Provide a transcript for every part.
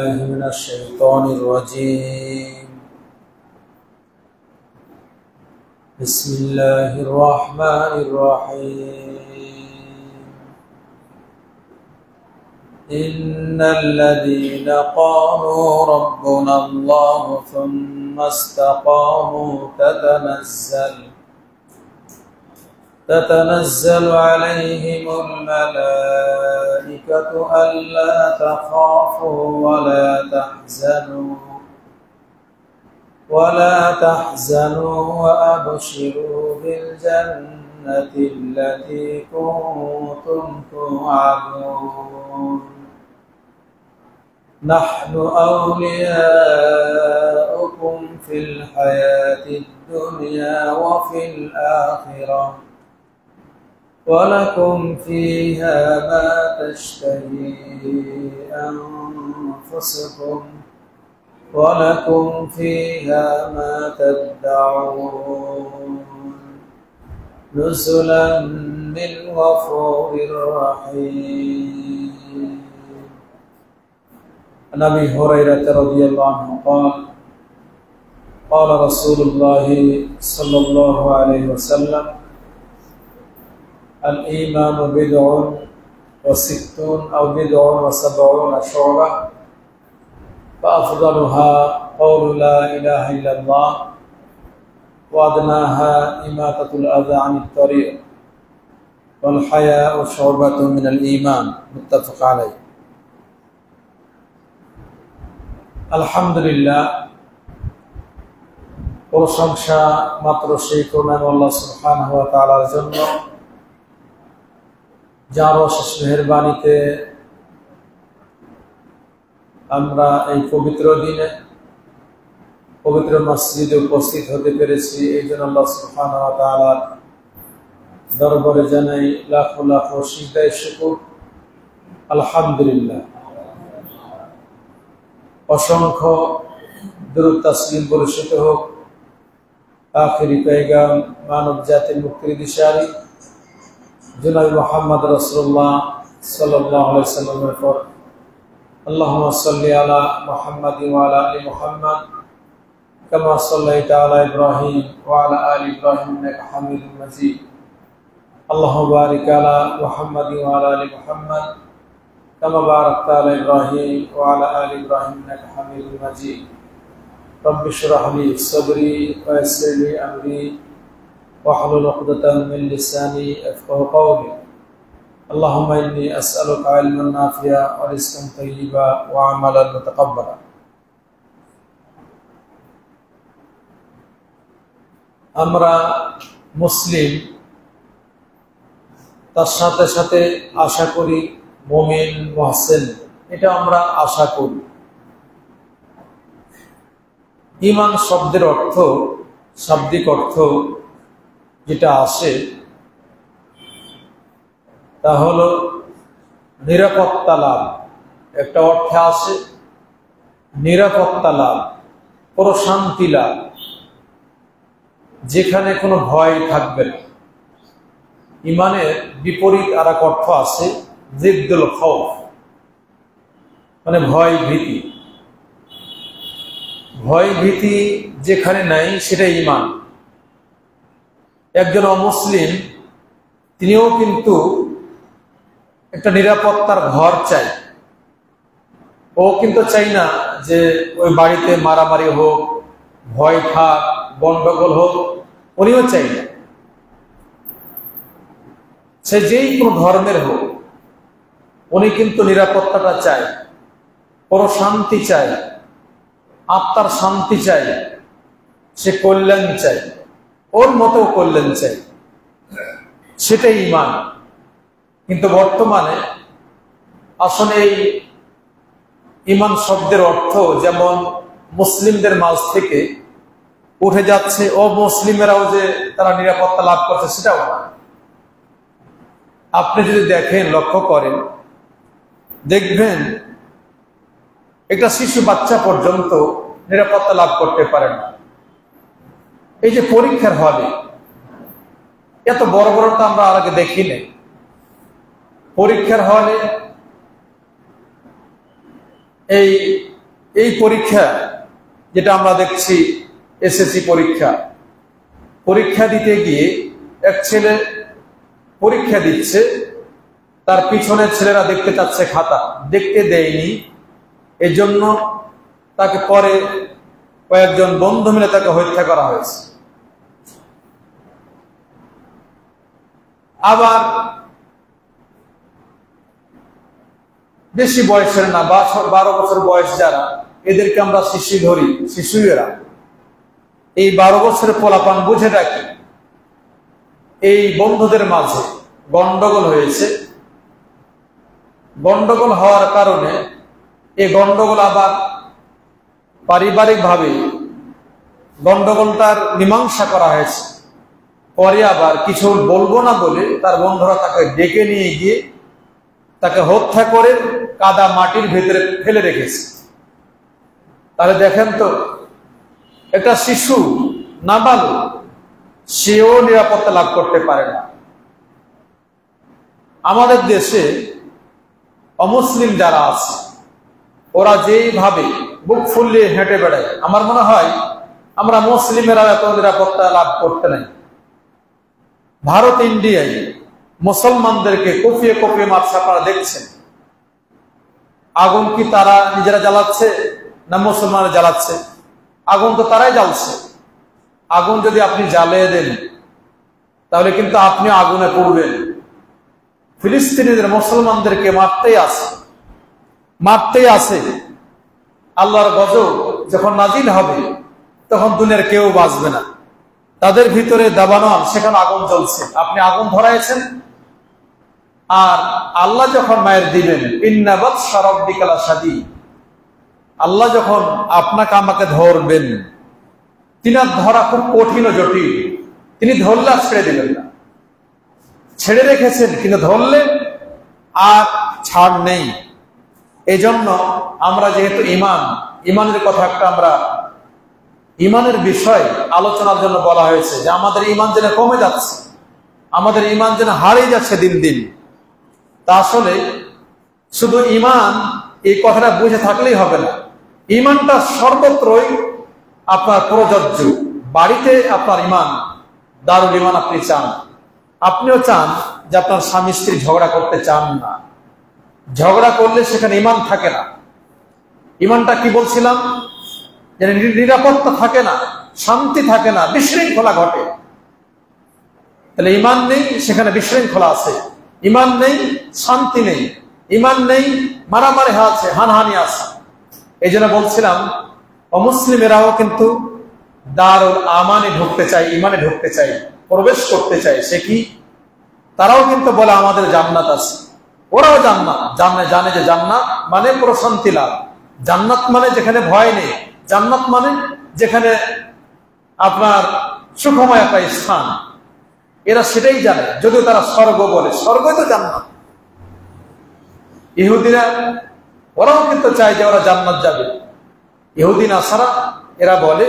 من الشيطان الرجيم. بسم الله الرحمن الرحيم. إن الذين قالوا ربنا الله ثم استقاموا تتنزل عليهم الملائكة ألا تخافوا ولا تحزنوا وأبشروا بالجنة التي كنتم توعدون. نحن أولياؤكم في الحياة الدنيا وفي الآخرة ولكم فيها ما تشتهي أنفسكم ولكم فيها ما تدعون نزلا من غفور رحيم. عن أبي هريرة رضي الله عنه قال قال رسول الله صلى الله عليه وسلم: الإيمان بضع وستون أو بضع وسبعون شعبة فأفضلها قول لا إله إلا الله وأدناها إماتة الأذى عن الطريق والحياء شعبة من الإيمان. متفق عليه. আলহামদুলিল্লাহ, প্রশংসা মাত্র সেই করুণাময় আল্লাহ সুবহানাহু ওয়া তাআলার জন্য, যার অশেষ মেহেরবানিতে আমরা এই পবিত্র দিনে পবিত্র মসজিদে উপস্থিত হতে পেরেছি। এই জন্য আল্লাহ সুবহানাহু ওয়া তাআলার দরবারে জানাই লাখো লাখো সিজদায়ে শুকর। আলহামদুলিল্লাহ, অসংখ্য দুরূদ তাসলিম বর্ষিত হোক আখিরি পেগাম মানব জাতির মুক্তির দিশারি জনাব মুহাম্মদ রাসূলুল্লাহ সাল্লাল্লাহু আলাইহি ওয়াসাল্লামের পর। আল্লাহুম্মা সাল্লি আলা মুহাম্মাদিন ওয়া আলা আলি মুহাম্মাদ কামা সাল্লাইতা আলা ইব্রাহিম ওয়া আলা আলি ইব্রাহিম ইন্নাকা হামিদুম মাজিদ। আল্লাহুম্মা বারিক আলা মুহাম্মাদিন ওয়া আলা আলি মুহাম্মাদ কামা বারাকতা আলা ইব্রাহিম ওয়া আলা আলি ইব্রাহিম ইন্নাকা হামিদুম মাজিদ। রব্বি ইশরাহ লি সাদরি ওয়া ইয়াসসির লি আমরি واحلل عقدة من لساني يفقهوا قولي. اللهم إني أسألك علما نافعا ورزقا طيبا وعملا متقبلا. আমরা মুসলিম, তার সাথে সাথে আশা করি মুমিন মুহসিন, এটা আমরা আশা করি। ঈমান শব্দের অর্থ, শাব্দিক অর্থ যেটা আসে তা হলো নিরাপত্তা লাভ। একটা অর্থে আসে নিরাপত্তা লাভ, প্রশান্তি লাভ, যেখানে কোনো ভয় থাকবে না। ঈমানের বিপরীত আর এক অর্থ আছে জিদ্দুল খাউফ, মানে ভয় ভীতি। ভয় ভীতি যেখানে নাই সেটাই ঈমান। একজন অমুসলিম তিনিও কিন্তু একটা নিরাপত্তার ঘর চাই। ও কিন্তু চাই না যে ওই বাড়িতে মারামারি হোক, ভয় থাক, গন্ডগোল হোক, উনিও চাই না। সে যেই কোনো ধর্মের হোক, উনি কিন্তু নিরাপত্তাটা চায়, প্রশান্তি চায়, আত্মার শান্তি চায়, সে কল্যাণ চায়, ওর মতো কল্যাণ চাই, সেটাই ঈমান। কিন্তু বর্তমানে আসলে এই ঈমান শব্দের অর্থ যেমন মুসলিমদের মাঝ থেকে উঠে যাচ্ছে, অমুসলিমেরাও যে তারা নিরাপত্তা লাভ করছে সেটাও না। আপনি যদি দেখেন, লক্ষ্য করেন, দেখবেন একটা শিশু বাচ্চা পর্যন্ত নিরাপত্তা লাভ করতে পারে না। এই যে পরীক্ষার হলে এত বড় বড়টা আমরা আগে দেখি নাই। পরীক্ষার হলে এই এই পরীক্ষা যেটা আমরা দেখছি, এসএসসি পরীক্ষা দিতে গিয়ে এক ছেলে পরীক্ষা দিচ্ছে, তার পিছনের ছেলেরা দেখতে চাচ্ছে খাতা, দেখতে দেয়নি, এজন্য তাকে পরে কয়েকজন বন্ধু মিলে তাকে হত্যা করা হয়েছে। আবার বেশি বয়সের না, 12 বছর বয়স যারা, এদেরকে আমরা শিশু ধরি, শিশুরা। এই 12 বছরের পোলাপান বুঝে রাখি, এই বন্ধুদের মাঝে গন্ডগোল হয়েছে। গন্ডগোল হওয়ার কারণে এই গন্ডগোল আবার পারিবারিকভাবে গন্ডগোলটার মীমাংসা করা হয়েছে। পরে আবার কিছু বলবো না বলে তার বন্ধুরা তাকে ডেকে নিয়ে গিয়ে তাকে হত্যা করে কাদা মাটির ভেতরে ফেলে রেখেছে। তাহলে দেখেন তো, একটা শিশু নাবালক, সেও নিরাপত্তা লাভ করতে পারে না। আমাদের দেশে অমুসলিম যারা আছে, ওরা যেইভাবে বুক ফুলিয়ে হেঁটে বেড়ায়, আমার মনে হয় আমরা মুসলিমেরা এত নিরাপত্তা লাভ করতে নাই। ভারত, ইন্ডিয়ায় মুসলমানদেরকে কপিয়ে কপিয়ে মারছে, আপনারা দেখছেন। আগুন কি তারা নিজেরা জ্বালাচ্ছে না মুসলমানরা জ্বালাচ্ছে? আগুন তো তারাই জ্বালছে। আগুন যদি আপনি জ্বালিয়ে দেন তাহলে কিন্তু আপনি আগুনে পড়বেন। ফিলিস্তিনিদের মুসলমানদেরকে মারতেই আছে। আল্লাহর গজব যখন নাজিল হবে তখন দুনিয়ার কেউ বাঁচবে না। তাদের ভিতরে দাবানল, সেখানে আগুন জ্বলছে, আপনি আগুন ধরাইছেন। আর আল্লাহ যখন মায়ের দিবেন, ইন্না বাতশা রাব্বিকা লাশাদীদ, আল্লাহ যখন আপনাকে আমাকে ধরবেন, তিনার ধরা খুব কঠিন ও জটিল। তিনি ধরলে ছেড়ে দিবেন না, ছেড়ে রেখেছেন কিন্তু ধরলে আর ছাড় নেই। এজন্য আমরা যেহেতু ইমানের কথা একটা আমরা ইমানের বিষয় আলোচনার জন্য বলা হয়েছে, যে আমাদের ইমান যেন কমে যাচ্ছে, আমাদের ইমান যেন হারিয়ে যাচ্ছে দিন দিন। তা আসলে শুধু ইমান এই কথাটা বুঝে থাকলেই হবে না, ইমানটা সর্বত্রই আপনার প্রযোজ্য। বাড়িতে আপনার ইমান, দারুল ইমান আপনি চান, আপনিও চান যে আপনার স্বামী স্ত্রী ঝগড়া করতে চান না। ঝগড়া করলে সেখানে ইমান থাকে না। ইমানটা কি বলছিলাম, যে নিরাপত্তা থাকে না, শান্তি থাকে না, বিশৃঙ্খলা ঘটে। তাহলে ইমান নেই, সেখানে বিশৃঙ্খলা আছে। ইমান নেই, শান্তি নেই। ইমান নেই, মারামারি আছে, হানহানি আছে। এই জন্য বলছিলাম, অমুসলিমেরাও কিন্তু দারুল আমানে ঢুকতে চায়, ইমানে ঢুকতে চায়, প্রবেশ করতে চায়। সে কি, তারাও কিন্তু বলে আমাদের জান্নাত আছে। ওরাও জানে যে জান্নাত মানে প্রশান্তি লাভ, জান্নাত মানে যেখানে ভয় নেই, জান্নাত মানে যেখানে আপনার সুখময় একটা স্থান। এরা সেটাই জানে, যদিও তারা স্বর্গ বলে, স্বর্গই তো জান্নাত। ইহুদিরা ওরাও কিন্তু চায় যে ওরা জান্নাত যাবে। ইহুদি নাসারা এরা বলে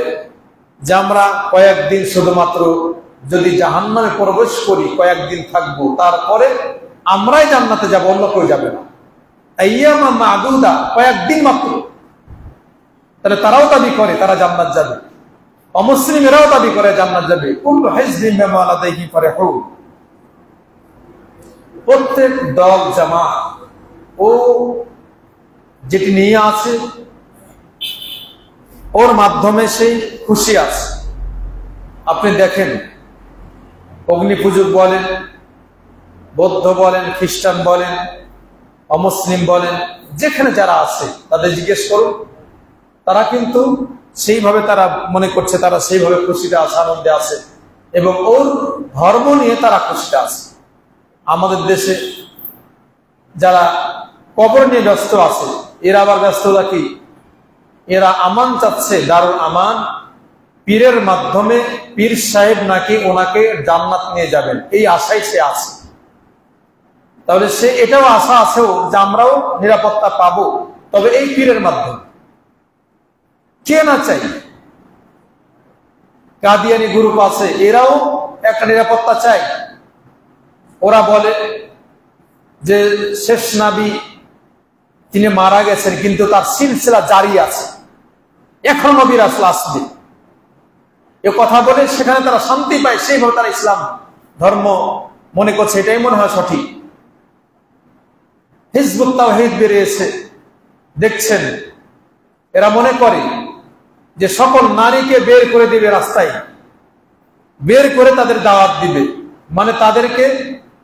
যে আমরা কয়েকদিন শুধুমাত্র যদি জাহান্নামে প্রবেশ করি, কয়েকদিন থাকবো, তারপরে আমরাই জান্নাতে যাব, অন্য কেউ যাবে না। আইয়ামা মাদুদা, কয়েকদিন মাত্র। তাহলে তারাও দাবি করে তারা জান্নাত যাবে, অমুসলিমেরাও দাবি করে জান্নাত যাবে। কুল্লু হিজবিন বিমা লাদাইহিম ফারিহুন, প্রত্যেক দল জামাত ও যেটি নিয়ে আছে ওর মাধ্যমে সেই খুশি আছে। আপনি দেখেন, অগ্নি পূজক বলেন, বৌদ্ধ বলেন, খ্রিস্টান বলেন, অমুসলিম বলেন, যেখানে যারা আছে তাদের জিজ্ঞেস করুন, তারা কিন্তু সেইভাবে তারা মনে করছে তারা সেইভাবে খুশিতে আছে, আনন্দে আছে, এবং ওর ধর্ম নিয়ে তারা খুশিতে আছে। আমাদের দেশে যারা কবর নিয়ে ব্যস্ত আছে, এরা আবার ব্যস্ততা কি, এরা আমান চাচ্ছে, দারুল আমান, পীরের মাধ্যমে পীর সাহেব নাকি ওনাকে জান্নাত নিয়ে যাবেন, এই আশাই সে আছে। তাহলে সে এটাও আশা আছেও যে আমরাও নিরাপত্তা পাবো, তবে এই পীরের মাধ্যমে। কে না চাই? কাদিয়ানি গ্রুপ আছে, এরাও একটা নিরাপত্তা চায়। ওরা বলে যে শেষ নবী তিনি মারা গেছেন, কিন্তু তার সিলসিলা জারি আছে, এখন নবী রাসূল আসবে। এ কথা বলে সেখানে তারা শান্তি পায়, সেইভাবে তারা ইসলাম ধর্ম মনে করছে, এটাই মনে হয় সঠিক। হিজবুত তাওহীদ বেরিয়েছে, দেখছেন এরা মনে করে যে সকল নারীকে বের করে দিবে, রাস্তায় বের করে তাদের দাওয়াত দিবে, মানে তাদেরকে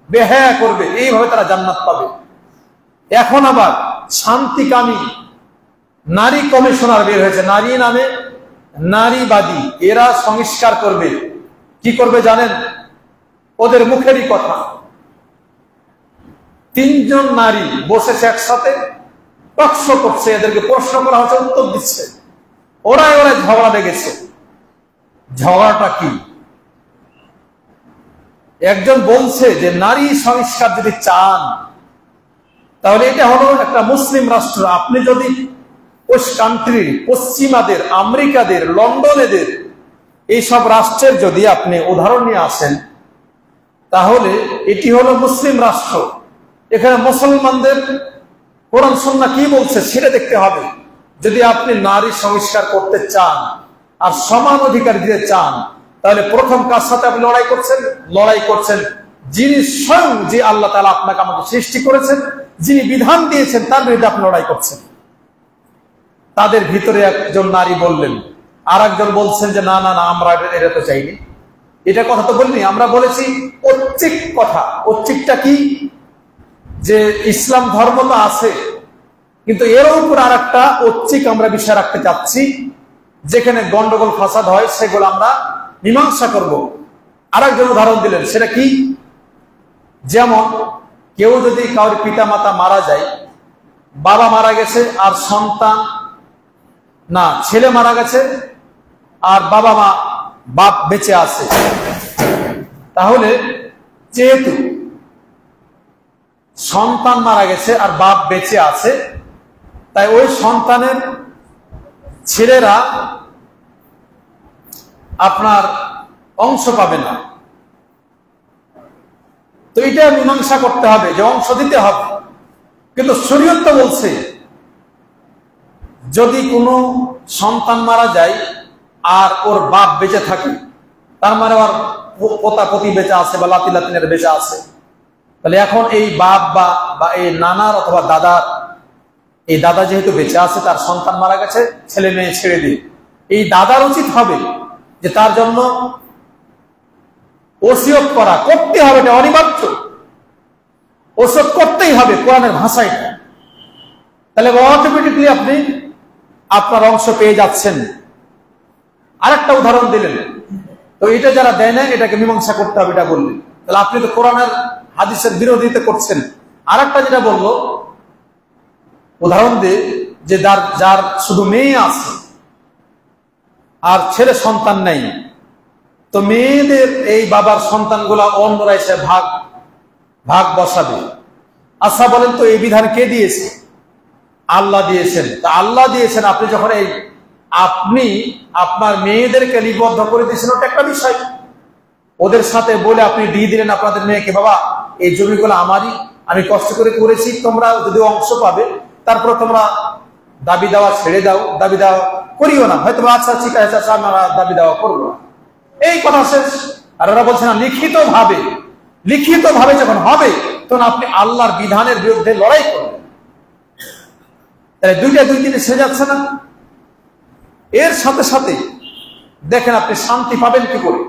বেহায়া করবে, এইভাবে তারা জান্নাত পাবে। এখন আবার শান্তিকামী নারী কমিশনার বের হয়েছে, নারী নামে নারীবাদী, এরা সংস্কার করবে। কি করবে জানেন? ওদের মুখেরই কথা, 3 জন নারী বসেছে একসাথে, টকশো করছে, এদেরকে প্রশ্ন করা হচ্ছে, উত্তর দিচ্ছে, ওরাই ঝগড়া লেগেছে। ঝগড়াটা কি? একজন বলছে যে নারী সংস্কার যদি চান তাহলে এটা হলো একটা মুসলিম রাষ্ট্র, আপনি যদি ওই কান্ট্রি, পশ্চিমাদের, আমেরিকাদের, লন্ডনেদের, এইসব রাষ্ট্রের যদি আপনি উদাহরণ নিয়ে আসেন, তাহলে এটি হলো মুসলিম রাষ্ট্র, এখানে মুসলমানদের কোরআন সুন্নাহ কি বলছে সেটা দেখতে হবে। যদি আপনি নারী সংস্কার করতে চান আর সমান অধিকার দিতে চান, তাহলে প্রথম কাজ সাথে আপনি লড়াই করছেন যিনি স্বয়ং, যে আল্লাহ তাআলা আপনাকে আমাকে সৃষ্টি করেছেন, যিনি বিধান দিয়েছেন, তার বিরুদ্ধে আপনি লড়াই করছেন। তাদের ভিতরে একজন নারী বললেন, আর একজন বলছেন যে না না না, আমরা এটা তো চাইনি, এটা কথা তো বলিনি, আমরা বলেছি ঐচ্ছিক কথা। ঐচ্ছিকটা কি? যে ইসলাম ধর্ম তো আছে, কিন্তু এর উপর আর একটা ঐচ্ছিক আমরা বিষয় রাখতে চাচ্ছি, যেখানে গন্ডগোল ফাসাদ হয় সেগুলো আমরা মীমাংসা করব। আর একজন উদাহরণ দিলেন, সেটা কি? যেমন কেউ যদি কারোর পিতা মাতা মারা যায়, বাবা মারা গেছে আর সন্তান, না ছেলে মারা গেছে আর বাপ বেঁচে আছে, তাহলে যেহেতু সন্তান মারা গেছে আর বাপ বেঁচে আছে, তাই ওই সন্তানের ছেলেরা আপনার অংশ পাবে না। তো এটা মীমাংসা করতে হবে যে অংশ দিতে হবে, কিন্তু শরীয়ত তো বলছে যদি কোনো সন্তান মারা যায় আর ওর বাপ বেঁচে থাকে, তার মানে ওর পোতা পতি বেঁচে আছে বা লাতি লাতিনের বেঁচে আছে, তাহলে এখন এই বাপ বা এই নানার অথবা দাদার, এই দাদা যেহেতু বেঁচে আছে, তার সন্তান মারা গেছে, ছেলে মেয়ে ছেড়ে দিয়ে, এই দাদার উচিত হবে যে তার জন্য ওসিয়ত করতে হবে, এটা অনিবার্য, ওসিয়ত করতেই হবে কোরআনের ভাষায়। তাহলে অটোমেটিকলি আপনি আপনার অংশ পেয়ে যাচ্ছেন। আরেকটা উদাহরণ দিলেন, তো এটা যারা দেয় না এটাকে মীমাংসা করতে হবে, এটা বললেন, তাহলে আপনি তো কোরআনের হাদিসের বিরোধিতা করছেন। আরেকটা যেটা বললো, উদাহরণ দিয়ে যে যার শুধু মেয়ে আছে আর ছেলে সন্তান নেই, তো মেয়েদের এই বাবার সন্তানগুলা অন্যরা এসে ভাগ বসাবে। আচ্ছা বলেন তো এই বিধান কে দিয়েছে? আল্লাহ দিয়েছেন। তা আল্লাহ দিয়েছেন, আপনি যখন আপনি আপনার মেয়েদেরকে লিপিবদ্ধ করে দিয়েছেন, ওটা একটা বিষয়, ওদের সাথে বলে আপনি দিয়ে দিলেন আপনাদের মেয়েকে, বাবা এই জমিগুলো আমারই, আমি কষ্ট করে করেছি, তোমরা যদি অংশ পাবে, তারপর তোমরা দাবি দেওয়া ছেড়ে দাও, দাবি দেওয়া করিও না, হয়তো আচ্ছা ঠিক আছে, আচ্ছা আমরা দাবি দেওয়া করবো না, এই কথা শেষ। আর ওরা বলছে না, লিখিত ভাবে যখন হবে তখন আপনি আল্লাহর বিধানের বিরুদ্ধে লড়াই করবেন। তাহলে দুই জিনিস হয়ে যাচ্ছে না? এর সাথে সাথে দেখেন আপনি শান্তি পাবেন কি করে।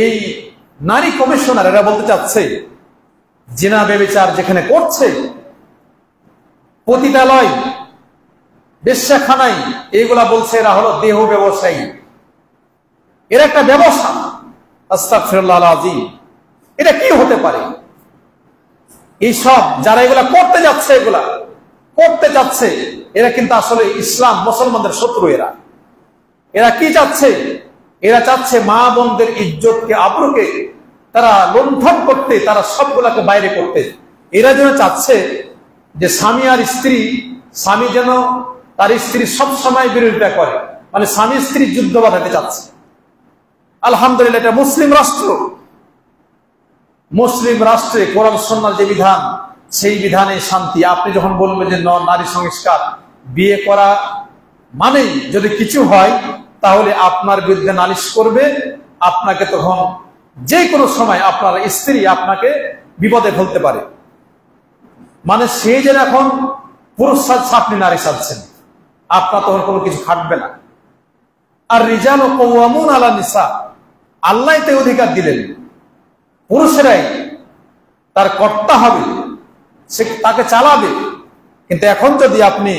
এই নারী কমিশনার এরা বলতে চাচ্ছে জিনা ব্যভিচার যেখানে করছে, পতিতালয়, বেশ্যাখানায়, এইগুলা বলছে এরা হলো দেহ ব্যবসায়ী, এর একটা ব্যবসা। আস্তাগফিরুল্লাহ আল-আযীম, এটা কি হতে পারে? এইসব যারা এগুলা করতে যাচ্ছে এরা কিন্তু আসলে ইসলাম মুসলমানদের শত্রু। এরা কি চাচ্ছে? এরা চাচ্ছে মা বোনদের ইজ্জতকে, আবরুকে তারা লুণ্ঠন করতে, তারা সবগুলাকে বাইরে করতে। এরা যেন চাচ্ছে যে স্বামী যেন তার স্ত্রী সবসময় বিরোধিতা করে, মানে স্বামী স্ত্রী যুদ্ধ বাঁধাতে চাচ্ছে। আলহামদুলিল্লাহ, এটা মুসলিম রাষ্ট্রে কোরআন সুন্নাহর যে বিধান সেই বিধানে শান্তি। আপনি যখন বলবেন যে নারী সংস্কার, বিয়ে করা মানেই যদি কিছু হয় তাহলে আপনার বিরুদ্ধে নালিশ করবে, আপনাকে তখন যে কোনো সময় আপনার স্ত্রী আপনাকে বিপদে ফেলতে পারে। মানে সে যে এখন পুরুষ সাজছে, আপনি নারী সাজছেন, আপনার তখন কোনো কিছু খাটবে না। আর রিজালু কাওয়ামুন আলা নিসা, আল্লাহ তে অধিকার দিলেন পুরুষেরাই তার কর্তা হবে, সে তাকে চালাবে। কিন্তু এখন যদি আপনি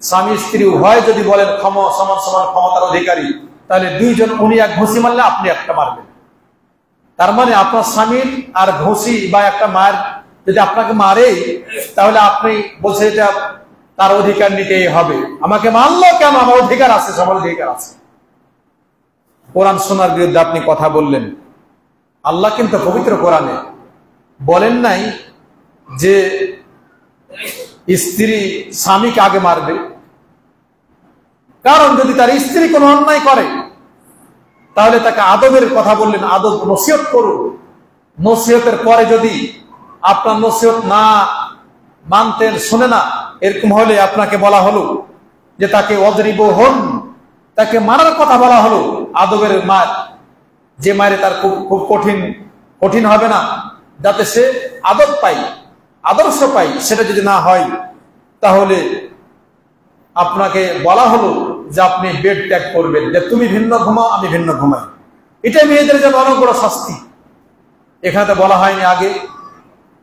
স্বামী স্ত্রী উভয় যদি বলেন সমান সমান ক্ষমতার অধিকারী, তাহলে দুইজন, উনি এক ঘুষি মারলে আপনি একটা মারবেন। তার মানে আপনার স্বামীর আর ঘুষি বা একটা মার যদি আপনাকে মারে, তাহলে আপনি বলছে এটা তার অধিকার নিতেই হবে, আমাকে মারলো কেন, আমার অধিকার আছে, সবার অধিকার আছে। কোরআন শোনার বিরুদ্ধে আপনি কথা বললেন। আল্লাহ কিন্তু পবিত্র কোরআনে বলেন নাই যে স্ত্রী স্বামীকে আগে মারবে, কারণ যদি তার স্ত্রী কোনো অন্যায় করে তাহলে তাকে আদবের কথা বললেন, আদব নসিহত করুন। নসিহতের পরে যদি আপনার নসিহত না মানতেন, শুনে না, এরকম হলে আপনাকে বলা হলো যে তাকে অদ্রিবহন, তাকে মারার কথা বলা হলো। আদবের মার, যে মারে তার খুব কঠিন হবে না, যাতে সে আদব পাই, আদর্শ পাই, সেটা যদি না হয় তাহলে আপনাকে বলা হলো যে আপনি বেড ত্যাগ করবেন, যে তুমি ভিন্ন ঘুমাও, আমি ভিন্ন ঘুমাই। এটা মেয়েদের জন্য অনেক বড় শাস্তি। এখানে তো বলা হয়নি আগে,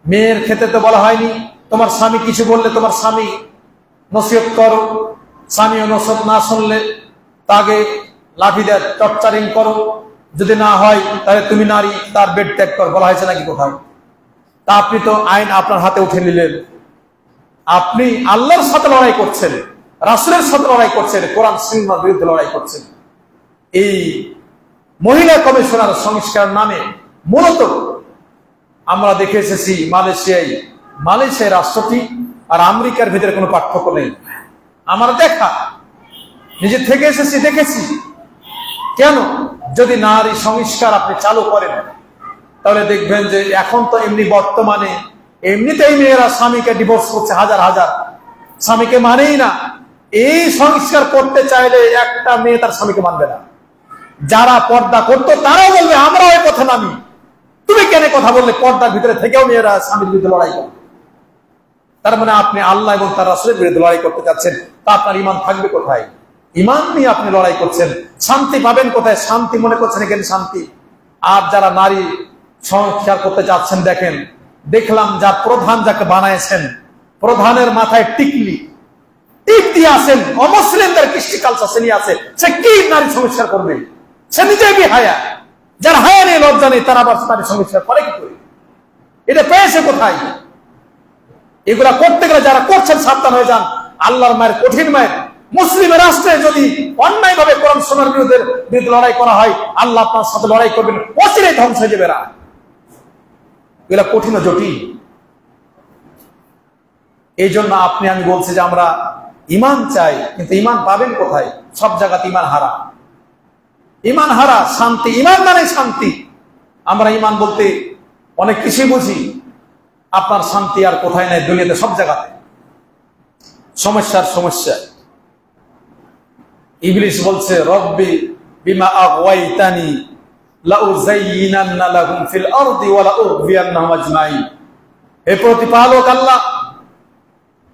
মেয়ের ক্ষেত্রে তো বলা হয়নি তোমার স্বামী কিছু বললে তোমার স্বামী নসিহত করো, স্বামীও নসিহত না শুনলে তাকে লাঠি দিয়ে টর্চারিং করো, যদি না হয় তাহলে তুমি নারী, তার বেড ত্যাগ করো, বলা হয়েছে নাকি কোথাও? তা আপনি তো আইন আপনার হাতে উঠে নিলেন, আপনি আল্লাহর সাথে লড়াই করছেন, রাসূলের সাথে লড়াই করছেন, কোরআন সুন্নাহর বিরুদ্ধে লড়াই করছেন। এই মহিলা কমিশনার সংস্কার নামে মূলত আমরা দেখে এসেছি মালয়েশিয়ায় রাষ্ট্রটি আর আমেরিকার ভিতরে কোনো পার্থক্য নেই। আমার দেখা, নিজে থেকে এসেছি, দেখেছি। কেন? যদি নারী সংস্কার আপনি চালু করেন তাহলে দেখবেন যে এখন তো এমনি বর্তমানে এমনিতেই মেয়েরা স্বামীকে ডিভোর্স করছে, হাজার হাজার, স্বামীকে মানেই না। এই সংস্কার করতে চাইলে একটা মেয়ে তার স্বামীকে মানবে না। যারা পর্দা করতো তারাও বলবে আমরা ওই কথা নামি, তুমি কেন কথা বললে? পর্দার ভিতরে থেকেও মেয়েরা স্বামীর বিরুদ্ধে লড়াই করে। তার মানে আপনি আল্লাহ এবং তার রাসূলের বিরুদ্ধে লড়াই করতে চাচ্ছেন, তা আপনার ঈমান থাকবে কোথায়? ঈমান নিয়ে আপনি লড়াই করছেন, শান্তি পাবেন কোথায়? শান্তি মনে করছেন এখানে শান্তি। আর যারা নারী সংস্কার করতে চাচ্ছেন, দেখলাম যার প্রধান, যাকে বানাইছেন, প্রধানের মাথায় টিকলি টিক দিয়ে আসেন, অমুসলিমদের কৃষ্টি কালচার সে নিয়ে আছে, সে কি নারী সংস্কার করবে? সে নিজে কি হায়া? যার হায়া নেই, লজ্জা নেই, তারা আবার নারী সংস্কার করে কি করে? এটা পেয়েছে কোথায়? এগুলা করতে গেলে যারা করছেন সাবধান হয়ে যান, আল্লাহর মায়ের কঠিন মায়ের। মুসলিমের রাষ্ট্রে যদি অন্যায় ভাবে কোরআন সুন্নাহর বিরুদ্ধে লড়াই করা হয়, আল্লাহ আপনার সাথে লড়াই করবেন, অচিরেই ধ্বংস হয়ে যাবে। এগুলা কঠিন ও জটিল। এই জন্য আমি বলছি যে আমরা ঈমান চাই, কিন্তু ঈমান পাবেন কোথায়? সব জায়গাতে ঈমান হারা, ঈমান হারা। শান্তি, ঈমান মানে শান্তি। আমরা ঈমান বলতে অনেক কিছুই বুঝি, আপনার শান্তি আর কোথায় নাই দুনিয়াতে, সব জায়গাতে সমস্যা। ইবলিস বলছে রব্বি বিমা আগওয়াইতানি লাউযায়্যিনান্না লাহুম ফিল আরদি ওয়া লাউগবিয়ান্নাহুম আজমাইন। হে প্রতিপালক আল্লাহ,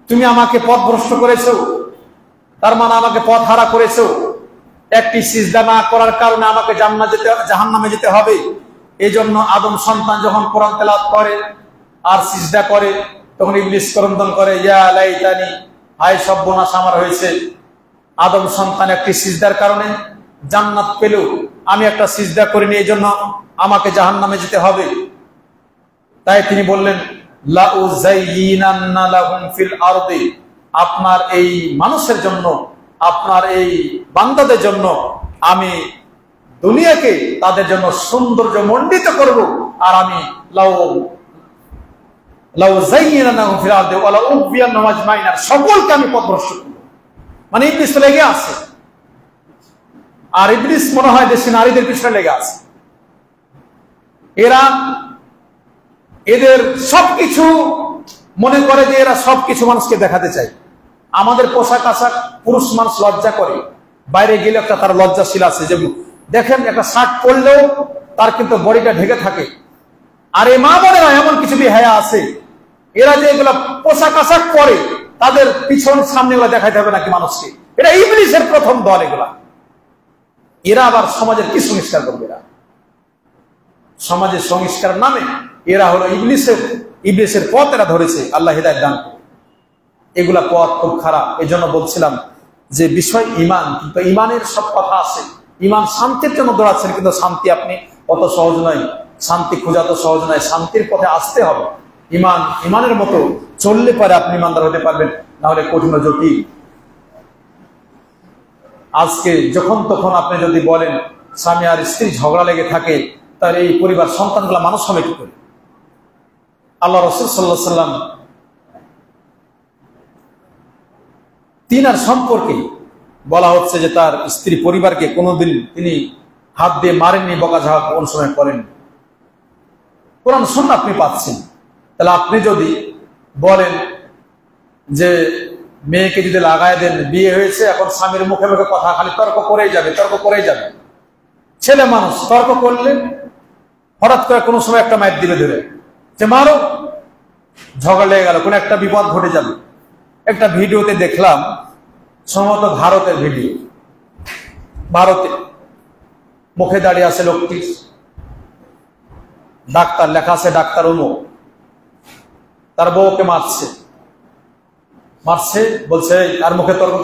তুমি আমাকে পথভ্রষ্ট করেছো, তার মানে আমাকে পথ হারা করেছো। একটি সিজদা না করার কারণে আমাকে জাহান্নামে যেতে হবে। এই জন্য আদম সন্তান যখন কোরআন তেলাওয়াত করে আর সিজদা করে, তখন ইবলিস ক্রন্দন করে, ইয়া লাইতানি, হায় সর্বনাশ আমার হয়েছে। আদম সন্তান একটি সিজদার কারণে জান্নাত পেল, আমি একটা সিজদা করিনি, এই জন্য আমাকে জাহান্নামে যেতে হবে। তাই তিনি বললেন লাউযায়্যিনান্না লাহুম ফিল আরদি, আপনার এই মানুষের জন্য, আপনার এই বান্দাদের জন্য আমি দুনিয়াকে তাদের জন্য সৌন্দর্য মণ্ডিত করব, আর আমি লাউযায়্যিনান্নাহুম ফিল আরদি ওয়া লাউগবিয়ান্নাহুম আজমাইন, সকলকে আমি পথভ্রষ্ট করব। মানে ইবলিস লেগে আছে, আর ইবলিস মনে হয় দেশি নারীদের পিছনে লেগে আছে। এদের সবকিছু মনে করে যে এরা সবকিছু মানুষকে দেখাতে চায়। আমাদের পোশাক আশাক পুরুষ মানুষ লজ্জা করে, বাইরে গেলে একটা তার লজ্জাশীল আছে, যে দেখেন একটা শার্ট পরলেও তার কিন্তু বডিটা ঢেকে থাকে। আর এই মা বোনেরা এমন কিছু বেহায়া আছে, এরা যে এগুলা পোশাক আশাক পরে তাদের পিছন সামনে এগুলা দেখাইতে হবে নাকি মানুষকে। এটা ইবলিসের প্রথম দল এগুলা। এরা আবার সমাজের কি সংস্কার করবে? এরা সমাজের সংস্কার নামে এরা হলো ইবলিসের পথ এরা ধরেছে। আল্লাহ হিদায়াত দান করুন। এগুলা পথ খুব খারাপ। এই জন্য বলছিলাম যে বিষয় ইমান, কিন্তু ইমানের সব কথা আছে। ইমান শান্তির জন্য দৌড়াচ্ছেন, কিন্তু শান্তি আপনি অত সহজ নয়, শান্তি খোঁজা তো সহজ নয়। শান্তির পথে আসতে হবে। ইমানের মতো চললে পরে আপনি ইমানদার হতে পারবেন, না হলে কঠিন জটিল। আজকে যখন তখন আপনি যদি বলেন স্বামী আর স্ত্রী ঝগড়া লেগে থাকে, তাহলে এই পরিবার সন্তানগুলা মানুষ হবে কি করে? আল্লাহ রাসূল সাল্লাল্লাহু আলাইহি ওয়াসাল্লাম তিনার সম্পর্কে বলা হচ্ছে যে তার স্ত্রী পরিবারকে কোনোদিন তিনি হাত দিয়ে মারেননি, বকাঝকা কোন সময় করেন। কোরআন সুন্নাহ আপনি পাচ্ছেন। তাহলে আপনি যদি বলেন যে মেয়েকে যদি লাগায় দেন, বিয়ে হয়েছে, এখন স্বামীর মুখে মুখে কথা, খালি তর্ক করেই যাবে, তর্ক করেই যাবে। ছেলে মানুষ তর্ক করলে হঠাৎ করে কোনো সময় একটা মাইর দিবে ধরে, যে মারো, ঝগড়া লেগে গেল, কোন একটা বিপদ ঘটে যাবে। একটা ভিডিওতে দেখলাম, সম্ভবত ভারতের ভিডিও, ভারতে মুখে দাঁড়িয়ে আছে লোকটি, ডাক্তার, লেখা আছে ডাক্তার অমুক, তার বউকে মারছে, বলছে আর মুখে তর্ক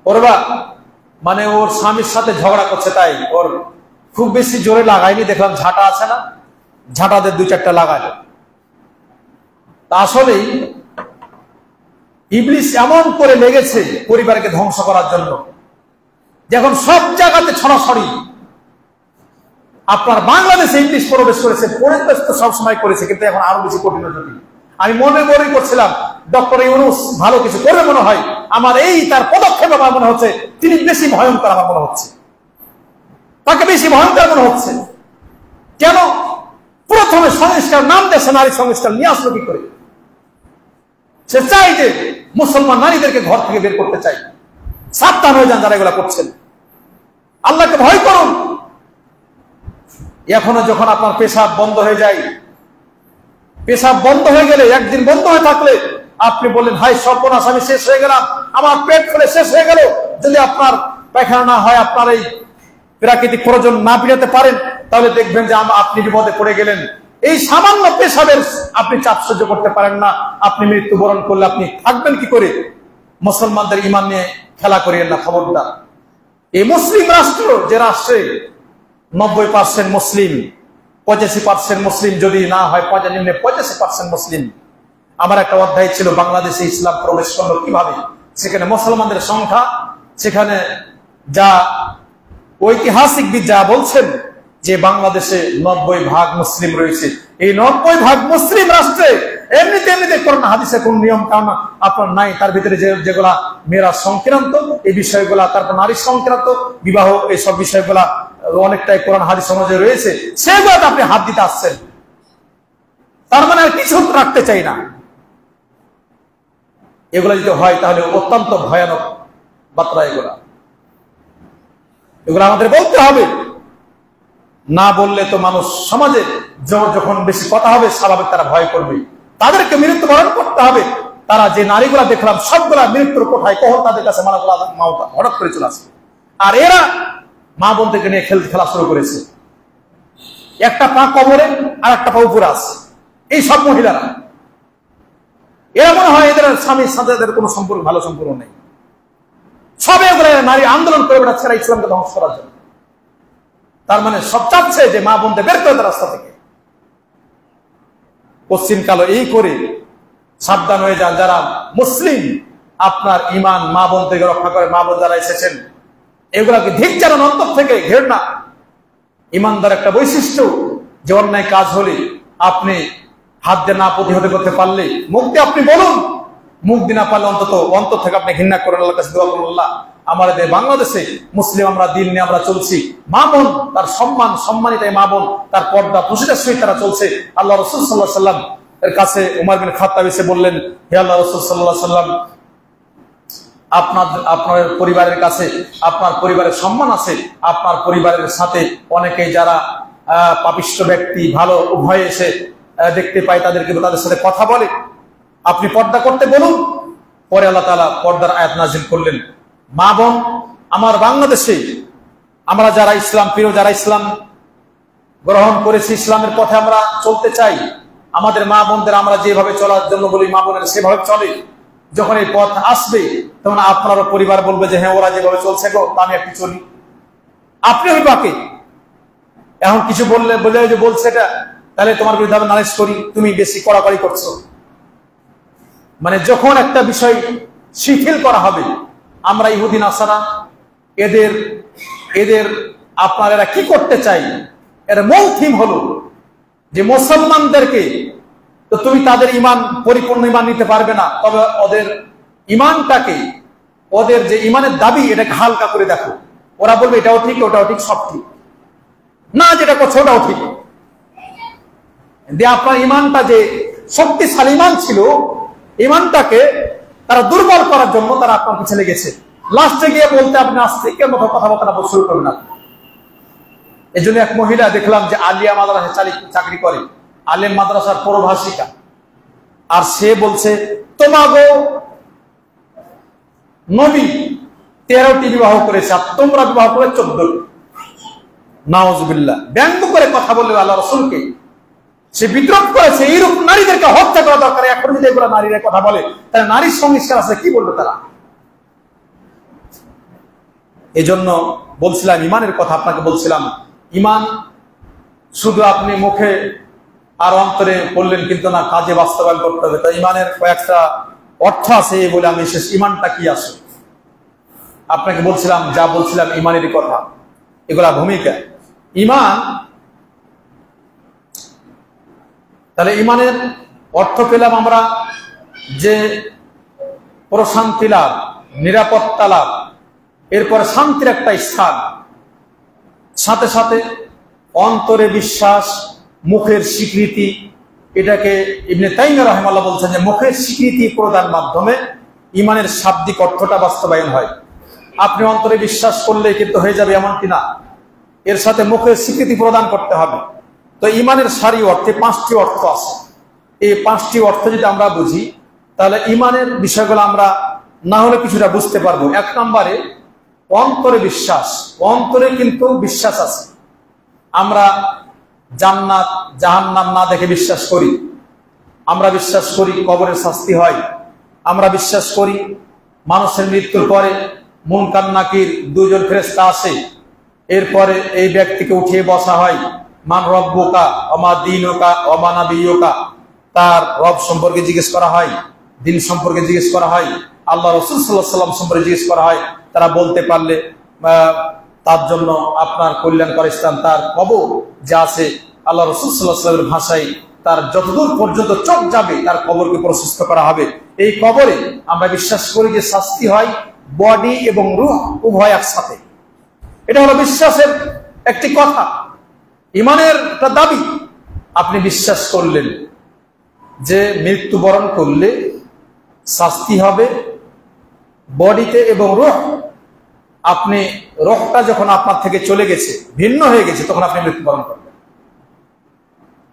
করবা মানে ওর স্বামীর সাথে ঝগড়া করছে, তাই ওর খুব বেশি জোরে লাগায়নি, দেখলাম ঝাঁটা আছে না, ঝাঁটাদের 2-4টা লাগায়। তা আসলেই ইবলিস এমন করে লেগেছে পরিবারকে ধ্বংস করার জন্য, যখন সব জায়গাতে ছড়াছড়ি। আপনার বাংলাদেশে ইবলিস প্রবেশ করেছে, পরিবেশ তো সবসময় করেছে, কিন্তু এখন আরো বেশি কঠিন জটিল। আমি মনে করছিলাম ডক্টর ইউনূস ভালো কিছু করবে মনে হয়, আমার এই তার পদক্ষেপ আমার মনে হচ্ছে তিনি বেশি ভয়ঙ্কর, আমার মনে হচ্ছে তাকে বেশি ভয়ঙ্কর মনে হচ্ছে। কেন? প্রথমে সংস্কার নাম দেশে নারী সংস্কার নিয়ে আসলো কি করে? সে চাই যে মুসলমান নারীদেরকে ঘর থেকে বের করতে চাই। সাবধান হয়ে যান যারা এগুলা করছেন, আল্লাহকে ভয় করুন। এখনো যখন আপনার পেশাব বন্ধ হয়ে যায়, পেশাব বন্ধ হয়ে গেলে, একদিন বন্ধ হয়ে থাকলে আপনি বললেন হাই সর্বনাশ, আমি শেষ হয়ে গেলাম, আমার পেট ফুলে শেষ হয়ে গেল। যদি আপনার পায়খানা না হয়, আপনার এই প্রাকৃতিক প্রয়োজন না মেটাতে পারেন, তাহলে দেখবেন যে আপনি বিপদে পড়ে গেলেন। এই সামান্য পেশাবের আপনি চাপ সহ্য করতে পারেন না, আপনি মৃত্যুবরণ করলে আপনি থাকবেন কি করে? মুসলমানদের ঈমান নিয়ে খেলা করিয়েন না, খবরদার। এই মুসলিম রাষ্ট্র, যে রাষ্ট্রে 90% মুসলিম, 85% মুসলিম, যদি না হয় 85% মুসলিম। আমার একটা অধ্যায় ছিল বাংলাদেশে ইসলাম প্রবেশ করলো কিভাবে, সেখানে মুসলমানদের সংখ্যা, সেখানে যা ঐতিহাসিকবিদ যা বলছেন যে বাংলাদেশে 90% মুসলিম রয়েছে। এই 90% মুসলিম রাষ্ট্রে এমনিতে কোরআন হাদিসে কোন নিয়ম কানুন আপনার নাই, তার ভিতরে যেগুলা মেয়েরা সংক্রান্ত এই বিষয়গুলা, তারপর নারী সংক্রান্ত বিবাহ, এইসব বিষয়গুলা অনেকটাই কোরআন হাদিস সমাজে রয়েছে, সেগুলো আপনি হাত দিতে আসছেন। তার মানে আর কিছু রাখতে চাই না। এগুলো যদি হয় তাহলে অত্যন্ত ভয়ানক বার্তা। এগুলো আমাদের বলতে হবে, না বললে তো মানুষ সমাজে যখন বেশি কথা হবে, স্বাভাবিক তারা ভয় করবে, তাদেরকে মৃত্যুবরণ করতে হবে। তারা যে নারীগুলা দেখলাম সবগুলা মৃত্যুর কোঠায়, কখন তাদের কাছে মাওতা হঠাৎ করে চলে আসবে। আর এরা মা বোন থেকে নিয়ে খেলা শুরু করেছে, একটা পা কবরে আর একটা পা উপরে আছে। এই সব মহিলারা, এরা মনে হয় এদের স্বামীর সাথে এদের কোনো সম্পর্ক, ভালো সম্পর্ক নেই। সবে এগুলো নারী আন্দোলন করে বেড়াচ্ছে ইসলামকে ধ্বংস করার জন্য। তার মানে সব চাচ্ছে যে মা বোনদের বের করে দেয় রাস্তা থেকে। পশ্চিম কালো এই করে সাবধান হয়ে যান যারা মুসলিম, আপনার ইমান মা বোন থেকে রক্ষা করে। মা বোন যারা এসেছেন, এগুলাকে ধিক জানান অন্তর থেকে, ঘৃণা। ইমানদার একটা বৈশিষ্ট্য যে অন্যায় কাজ হলে আপনি হাত দিয়ে না প্রতিহত করতে পারলে মুখ দিয়ে আপনি বলুন, মুখ দিয়ে না পারলে অন্তত অন্তর থেকে আপনি ঘৃণা করেন, আল্লাহর কাছে দোয়া করুন, আল্লাহ আমাদের বাংলাদেশে মুসলিম আমরা দিন নিয়ে আমরা চলছি, মা বোন তার সম্মানিত মা বোন তার পর্দা প্রসিদ্ধের সহিত তারা চলছে। আল্লাহ রাসূল সাল্লাল্লাহু আলাইহি ওয়াসাল্লাম এর কাছে উমর বিন খাত্তাব এসে বললেন, হে আল্লাহর রাসূল সাল্লাল্লাহু আলাইহি ওয়াসাল্লাম, আপনার পরিবারের কাছে আপনার পরিবারের সম্মান আছে, আপনার পরিবারের সাথে অনেকেই যারা পাপিষ্ঠ ব্যক্তি ভালো উভয়ে এসে দেখতে পায়, তাদেরকে তাদের সাথে কথা বলে, আপনি পর্দা করতে বলুন। পরে আল্লাহ তাআলা পর্দার আয়াত নাযিল করলেন। মা বোন, আমার বাংলাদেশে আমরা যারা ইসলাম প্রিয়, যারা ইসলাম গ্রহণ করেছি, ইসলামের পথে আমরা চলতে চাই, আমাদের মা বোনদের আমরা যেভাবে চলার জন্য বলি মা বোনের সেভাবে চলে। যখন এই পথ আসবে তখন আপনারও পরিবার বলবে যে হ্যাঁ, ওরা যেভাবে চলছে গো, তা আমি একটু চলি। আপনি অভিভাবকে এখন কিছু বলে যে বলছে এটা, তাহলে তোমার বিরুদ্ধে আমি নালিশ করি, তুমি বেশি কড়াকড়ি করছো। মানে যখন একটা বিষয় শিথিল করা হবে, আমরা ইহুদি নাসারা এদের আপনার এরা কি করতে চাই, এর মূল থিম হলো যে মুসলমানদেরকে তো তুমি তাদের ইমান পরিপূর্ণ ইমান নিতে পারবে না, তবে ওদের ইমানটাকে, ওদের যে ইমানের দাবি এটাকে হালকা করে দেখো। ওরা বলবে এটাও ঠিক, ওটাও ঠিক, সব ঠিক না, যেটা করছে ওটাও ঠিক। যে আপনার ইমানটা যে শক্তিশালী ইমান ছিল, ইমানটাকে তারা দুর্বল করার জন্য তারা আপনার পিছনে লেগেছে। লাস্টে গিয়ে বলতে আপনি আস্তিকের মতো কথাবার্তা শুরু করবেন না। এই জন্য এক মহিলা দেখলাম যে আলিয়া মাদ্রাসায় চাকরি করে, আলেম মাদ্রাসার প্রভাষিকা, আর সে বলছে তোমাগো নবী 13টি বিবাহ করেছে আর তোমরা বিবাহ করে 14টি। নাউজুবিল্লাহ। ব্যঙ্গ করে কথা বললে আল্লাহ রাসূলকে সে বিদ্রোহ করেছে। এইরকম নারীদেরকে হত্যা করা দরকার। এখন যদি এগুলো নারীরা কথা বলে তাহলে নারীর সংস্কার আছে, কি বলবে তারা? এই জন্য বলছিলাম ইমানের কথা, আপনাকে বলছিলাম ইমান শুধু আপনি মুখে আর অন্তরে বললেন কিন্তু না, কাজে বাস্তবায়ন করতে হবে। তাই ইমানের কয়েকটা অর্থ আছে বলে আমি শেষ। ইমানটা কি আসে আপনাকে বলছিলাম, যা বলছিলাম ইমানেরই কথা, এগুলা ভূমিকা। ইমান, তাহলে ইমানের অর্থ পেলাম আমরা যে প্রশান্তি লাভ, নিরাপত্তা লাভ, এরপরে শান্তির একটা স্থান, সাথে সাথে অন্তরে বিশ্বাস, মুখের স্বীকৃতি। এটাকে ইবনে তাইমিয়া রাহিমাহুল্লাহ বলছেন যে মুখের স্বীকৃতি প্রদান মাধ্যমে ইমানের শাব্দিক অর্থটা বাস্তবায়ন হয়। আপনি অন্তরে বিশ্বাস করলে কিন্তু হয়ে যাবে এমনটি না, এর সাথে মুখের স্বীকৃতি প্রদান করতে হবে। তো ইমানের সারি অর্থে 5টি অর্থ আছে। এই 5টি অর্থ যদি আমরা বুঝি তাহলে ইমানের বিষয়গুলো আমরা না হলে কিছুটা বুঝতে পারবো। 1 নম্বরে অন্তরে বিশ্বাস। অন্তরে কিন্তু বিশ্বাস আছে। আমরা জান্নাত জাহান্নাম না দেখে বিশ্বাস করি। আমরা বিশ্বাস করি কবরের শাস্তি হয়। আমরা বিশ্বাস করি মানুষের মৃত্যুর পরে মুনকার নাকির 2 জন ফেরেশতা আসে, এরপরে এই ব্যক্তিকে উঠিয়ে বসা হয়। মান রব্বুকা ওমা দীনুকা ওমা নাবিয়ুকা, তার রব সম্পর্কে জিজ্ঞেস করা হয়, দিন সম্পর্কে জিজ্ঞেস করা হয়, আল্লাহ রাসূল সাল্লাল্লাহু আলাইহি ওয়াসাল্লাম সম্পর্কে জিজ্ঞেস করা হয়। তারা বলতে পারলে তার জন্য আপনার কল্যাণকর স্থান তার কবর যা আছে, আল্লাহ রাসূল সাল্লাল্লাহু আলাইহি ওয়াসাল্লামের ভাষায় তার যতদূর পর্যন্ত চোখ যাবে তার কবরকে প্রশস্ত করা হবে। এই কবরে আমরা বিশ্বাস করি যে শাস্তি হয় বডি এবং রূহ উভয় একসাথে। এটা হলো বিশ্বাসের একটি কথা, ইমানের একটা দাবি। আপনি বিশ্বাস করলেন যে মৃত্যুবরণ করলে শাস্তি হবে বডিতে এবং রূহ। আপনি রূহটা যখন আপনার থেকে চলে গেছে, ভিন্ন হয়ে গেছে, তখন আপনি মৃত্যুবরণ করবেন।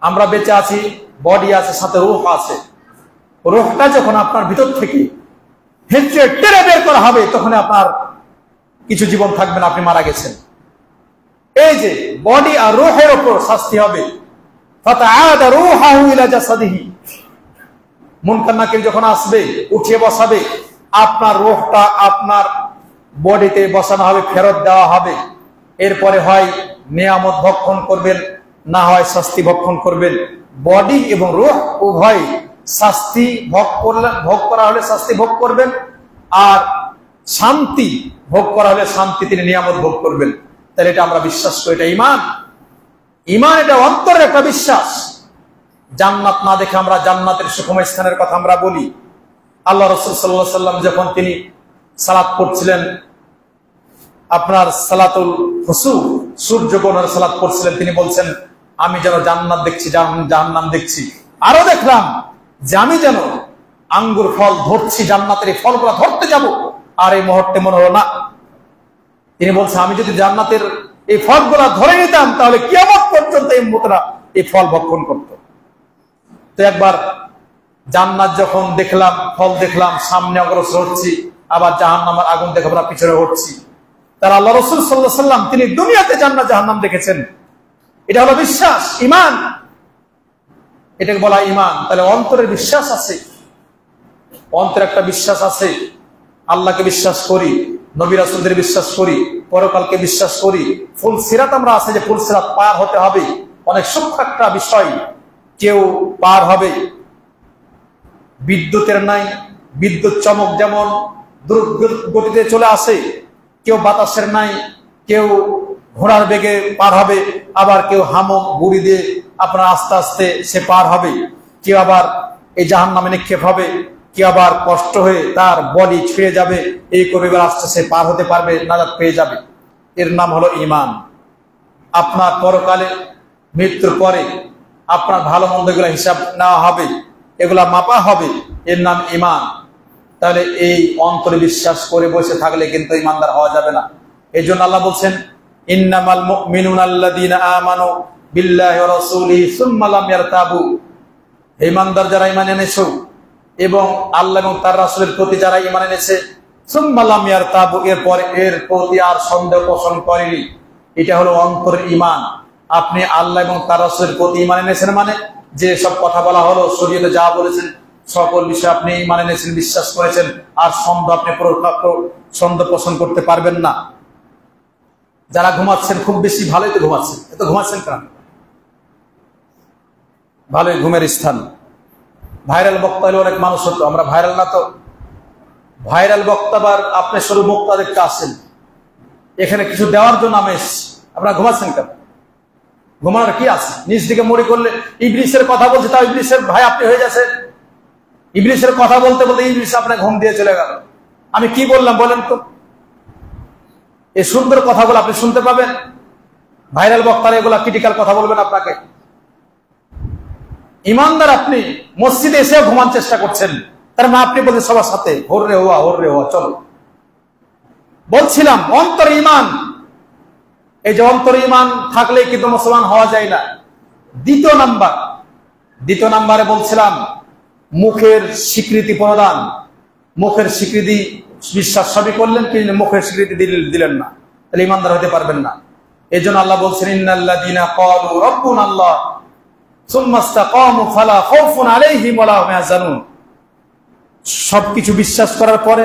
আমরা বেঁচে আছি, বডি আছে, সাথে রূহ আছে। রূহটা যখন আপনার ভিতর থেকে হেঁচড়ে টেনে বের করা হবে তখন আপনার কিছু জীবন থাকবে না, আপনি মারা গেছেন। এই যে বডি আর রূহের উপর শাস্তি হবে। ফাতাআদা রূহাহু ইলা জাসাদিহি, মুনকার নাকির যখন আসবে উঠিয়ে বসাবে, আপনার রূহটা আপনার বডিতে বসানো হবে, ফেরত দেওয়া হবে। এরপরে হয় নিয়ামত ভক্ষণ করবেন, না হয় শাস্তি ভক্ষণ করবেন। বডি এবং রূহ উভয় শাস্তি ভোগ করা হলে শাস্তি ভোগ করবেন, আর শান্তি ভোগ করা হলে শান্তি, তিনি নিয়ামত ভোগ করবেন। তাহলে এটা আমরা বিশ্বাস করি, এটা ইমান। ইমান এটা অন্তরের একটা বিশ্বাস। জান্নাত না দেখে আমরা জান্নাতের সুখময় স্থানের কথা আমরা বলি। আল্লাহ রাসূল সাল্লাল্লাহু আলাইহি ওয়াসাল্লাম যখন তিনি সালাত পড়ছিলেন, আপনার সালাতুল খুসুফ, সূর্য গ্রহণের সালাত পড়ছিলেন, তিনি বলছেন আমি যেন জান্নাত দেখছি, জাহান্নাম দেখছি। আরো দেখলাম যে আমি যেন আঙ্গুর ফল ধরছি, জান্নাতের এই ফলগুলা ধরতে যাব, আর এই মুহূর্তে মনে হলো না। তিনি বলছেন আমি যদি জান্নাতের এই ফলগুলা ধরে নিতাম তাহলে কিয়ামত পর্যন্ত এই উম্মতরা এই ফল ভক্ষণ করত। তো একবার জান্নাত যখন দেখলাম, ফল দেখলাম, সামনে অগ্রসর হচ্ছি, আবার জাহান্নামের আগুন দেখে আমরা পিছনে হচ্ছি। তার আল্লাহ রাসূল সাল্লাল্লাহু আলাইহি ওয়াসাল্লাম তিনি দুনিয়াতে জান্নাত জাহান্নাম দেখেছেন। এটা হলো বিশ্বাস, ঈমান, এটাকে বলা ঈমান। তাহলে অন্তরের বিশ্বাস আছে, অন্তরে একটা বিশ্বাস আছে। আল্লাহকে বিশ্বাস করি, নবী রাসূলদের বিশ্বাস করি, পরকালকে বিশ্বাস করি। ফুল সিরাত আমরা আছে যে ফুল সিরাত পার হতে হবে, অনেক সূক্ষ্ম একটা বিষয়। কেউ পার হবে বিদ্যুতের নাই, বিদ্যুৎ চমক যেমন দ্রুত গতিতে চলে আসে, কেউ বাতাসের নাই, কেউ ঘোড়ার বেগে পার হবে, আবার কেউ হামক গুড়ি দিয়ে আপনার আস্তে আস্তে সে পার হবে। কেউ আবার এই জাহান্নামে নিক্ষেপ হবে, কেউ আবার কষ্ট হয়ে তার বডি ছিঁড়ে যাবে, এই করে আস্তে সে পার হতে পারবে, নাজাত পেয়ে যাবে। এর নাম হলো ঈমান। আপনার পরকালে মৃত্যুর পরে আপনার ভালো মন্দ এগুলা হিসাব নেওয়া হবে, এগুলা মাপা হবে, এর নাম ঈমান। তাহলে এই অন্তরে বিশ্বাস করে বসে থাকলে কিন্তু ঈমানদার হওয়া যাবে না। এই জন্য আল্লাহ বলছেন ইন্নামাল মুমিনুনা আল্লাযীনা আমানু বিল্লাহি ওয়া রাসূলিহি সুম্মা লাম ইয়ারতাবু। ঈমানদার যারা ঈমান এনেছো এবং আল্লাহ এবং তার রাসূলের প্রতি যারা ঈমান এনেছে, সুম্মা লাম ইয়ারতাবু, এরপরে এর প্রতি আর সন্দেহ পোষণ করেনি, এটা হলো অন্তরের ঈমান। আপনি আল্লাহ এবং তার রাসূলের প্রতি ঈমান এনেছেন মানে যে সব কথা বলা হলো, শরীয়তে যা বলেছেন সকল বিষয়ে আপনি ঈমান এনেছেন, বিশ্বাস করেছেন, আর সন্দেহ আপনি সন্দেহ পোষণ করতে পারবেন না। যারা ঘুমাচ্ছেন খুব বেশি, ভালোই তো ঘুমাচ্ছেন, এত ঘুমাচ্ছেন কেন? ভালোই ঘুমের স্থান। ভাইরাল বক্তা হলে অনেক মানুষ হতো, আমরা ভাইরাল না তো। ভাইরাল বক্তাবার আপনি শুরু বক্তা দেখতে আসেন, এখানে কিছু দেওয়ার জন্য আমি এসেছি, আপনারা ঘুমাচ্ছেন কেন? ঘুমানোর কি আছে? নিজ দিকে মনে করলে ইবলিসের কথা বলছে, তাও ইবলিসের ভাই আপনি হয়ে যাচ্ছেন। ইবলিসের কথা বলতে বলতে ইবলিস আপনার ঘুম দিয়ে চলে গেল। আমি কি বললাম বলেন তো? এই সুন্দর কথাগুলো আপনি শুনতে পাবেন, ভাইরাল বক্তারা এগুলা ক্রিটিক্যাল কথা বলবেন আপনাকে। ইমানদার আপনি মসজিদে এসে ঘুমান চেষ্টা করছেন, তার মানে আপনি বলছেন সবার সাথে হোর রে হওয়া চলো। বলছিলাম অন্তর ঈমান, এই যে অন্তর ঈমান থাকলেই কিন্তু মুসলমান হওয়া যায় না। দ্বিতীয় নাম্বারে বলছিলাম মুখের স্বীকৃতি প্রদান। মুখের স্বীকৃতি বিশ্বাস সবই করলেন, কিন্তু মুখের স্বীকৃতি দিলেন না, তাহলে ঈমানদার হতে পারবেন না। এই জন্য আল্লাহ বলছেন ইন্নাল্লাযীনা ক্বালু রাব্বুনাল্লাহ সুম্মা ইসতাকামু ফালা খাউফুন আলাইহিম ওয়া লা হুম ইয়াহজানুন। সবকিছু বিশ্বাস করার পরে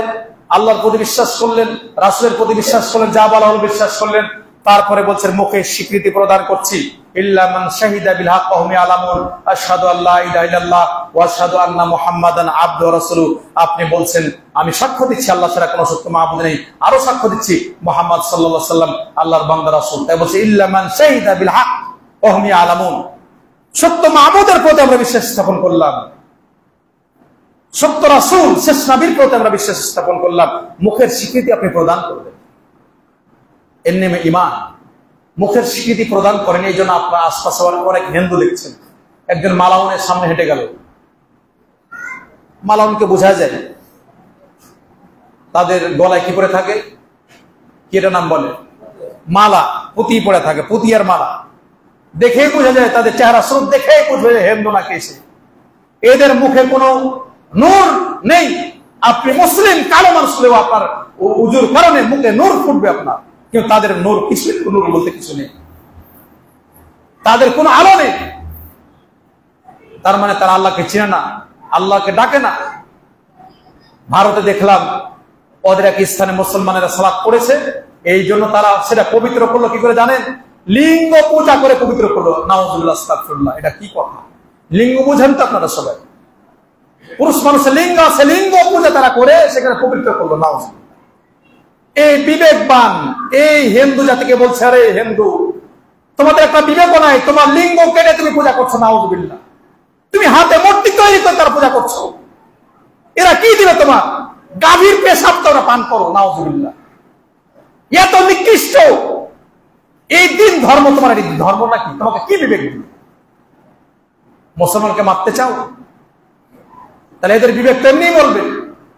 আল্লাহর প্রতি বিশ্বাস করলেন, রাসূলের প্রতি বিশ্বাস করলেন, যা বলা হলো বিশ্বাস করলেন, তারপরে বলছেন মুখে স্বীকৃতি প্রদান করছি। ইল্লা মান শাহিদা বিল হক ওয়া হুম ইয়ালামুন আশহাদু আল্লা ইলাহা ইল্লাল্লাহ ওয়া আশহাদু আন্না মুহাম্মাদান আবদুহু ওয়া রাসূলুহু। আপনি বলছেন আমি সাক্ষ্য দিচ্ছি আল্লাহ ছাড়া কোনো সত্য মাবুদ নেই, আরো সাক্ষ্য দিচ্ছি মুহাম্মদ সাল্লাল্লাহু আলাইহি সাল্লাম আল্লাহর বান্দা রাসূল। তাই বলছে ইল্লা মান শাহিদা বিল হক ওয়া হুম ইয়ালামুন। সত্য মাবুদের প্রতি আমরা বিশ্বাস স্থাপন করলাম, সত্য রাসূল শেষ নবীর প্রতি আমরা বিশ্বাস স্থাপন করলাম, মুখের স্বীকৃতি আপনি প্রদান করবেন। এর নামে ঈমান। মুখের স্বীকৃতি প্রদান করেন, এই জন্য আপনার আশপাশে অনেক হিন্দু দেখছেন। একজন মালাউনের সামনে হেঁটে গেল, মালাউনকে বোঝা যায়, তাদের গলায় কি পরে থাকে, কি এটা নাম বলে, মালা, পুঁতি পরে থাকে, পুঁতি আর মালা। দেখেই বোঝা যায়, তাদের চেহারা স্রোত দেখেই বোঝা যায় হিন্দু না কেসে। এদের মুখে কোনো নূর নেই। আপনি মুসলিম কালো মানুষ হলেও আপনার উজুর কারণে মুখে নূর ফুটবে আপনার, কিন্তু তাদের নূর কিছু, নূর বলতে কিছু নেই, তাদের কোনো আলো নেই। তার মানে তারা আল্লাহকে চিনে না, আল্লাহকে ডাকে না। ভারতে দেখলাম ওদের এক স্থানে মুসলমানেরা সালাত করেছে, এই জন্য তারা সেটা পবিত্র করলো কি করে জানেন? লিঙ্গ পূজা করে পবিত্র করলো। নাউযুবিল্লাহ, আস্তাগফিরুল্লাহ। এটা কি কথা? লিঙ্গ বুঝেন তো আপনারা সবাই? পুরুষ মানুষের লিঙ্গ আছে, লিঙ্গ পূজা তারা করে সেখানে পবিত্র করলো। নাউযুবিল্লাহ। এই বিবেকবান এই হিন্দু জাতিকে বলছে, আরে হিন্দু তোমাদের একটা বিবেক নাই, তোমার লিঙ্গ কেটে তুমি পূজা করছো। নাউযুবিল্লাহ। তুমি হাতে মূর্তি তৈরি করে তার পূজা করছো। এরা কি দিবে তোমার? গাভীর পেশাব তোমরা পান করো। নাউযুবিল্লাহ। এত নিকৃষ্ট এই দিন ধর্ম, তোমার এই ধর্ম নাকি? তোমাকে কি বিবেক দিবে? মুসলমানকে মারতে চাও? তাহলে এদের বিবেক তেমনি বলবে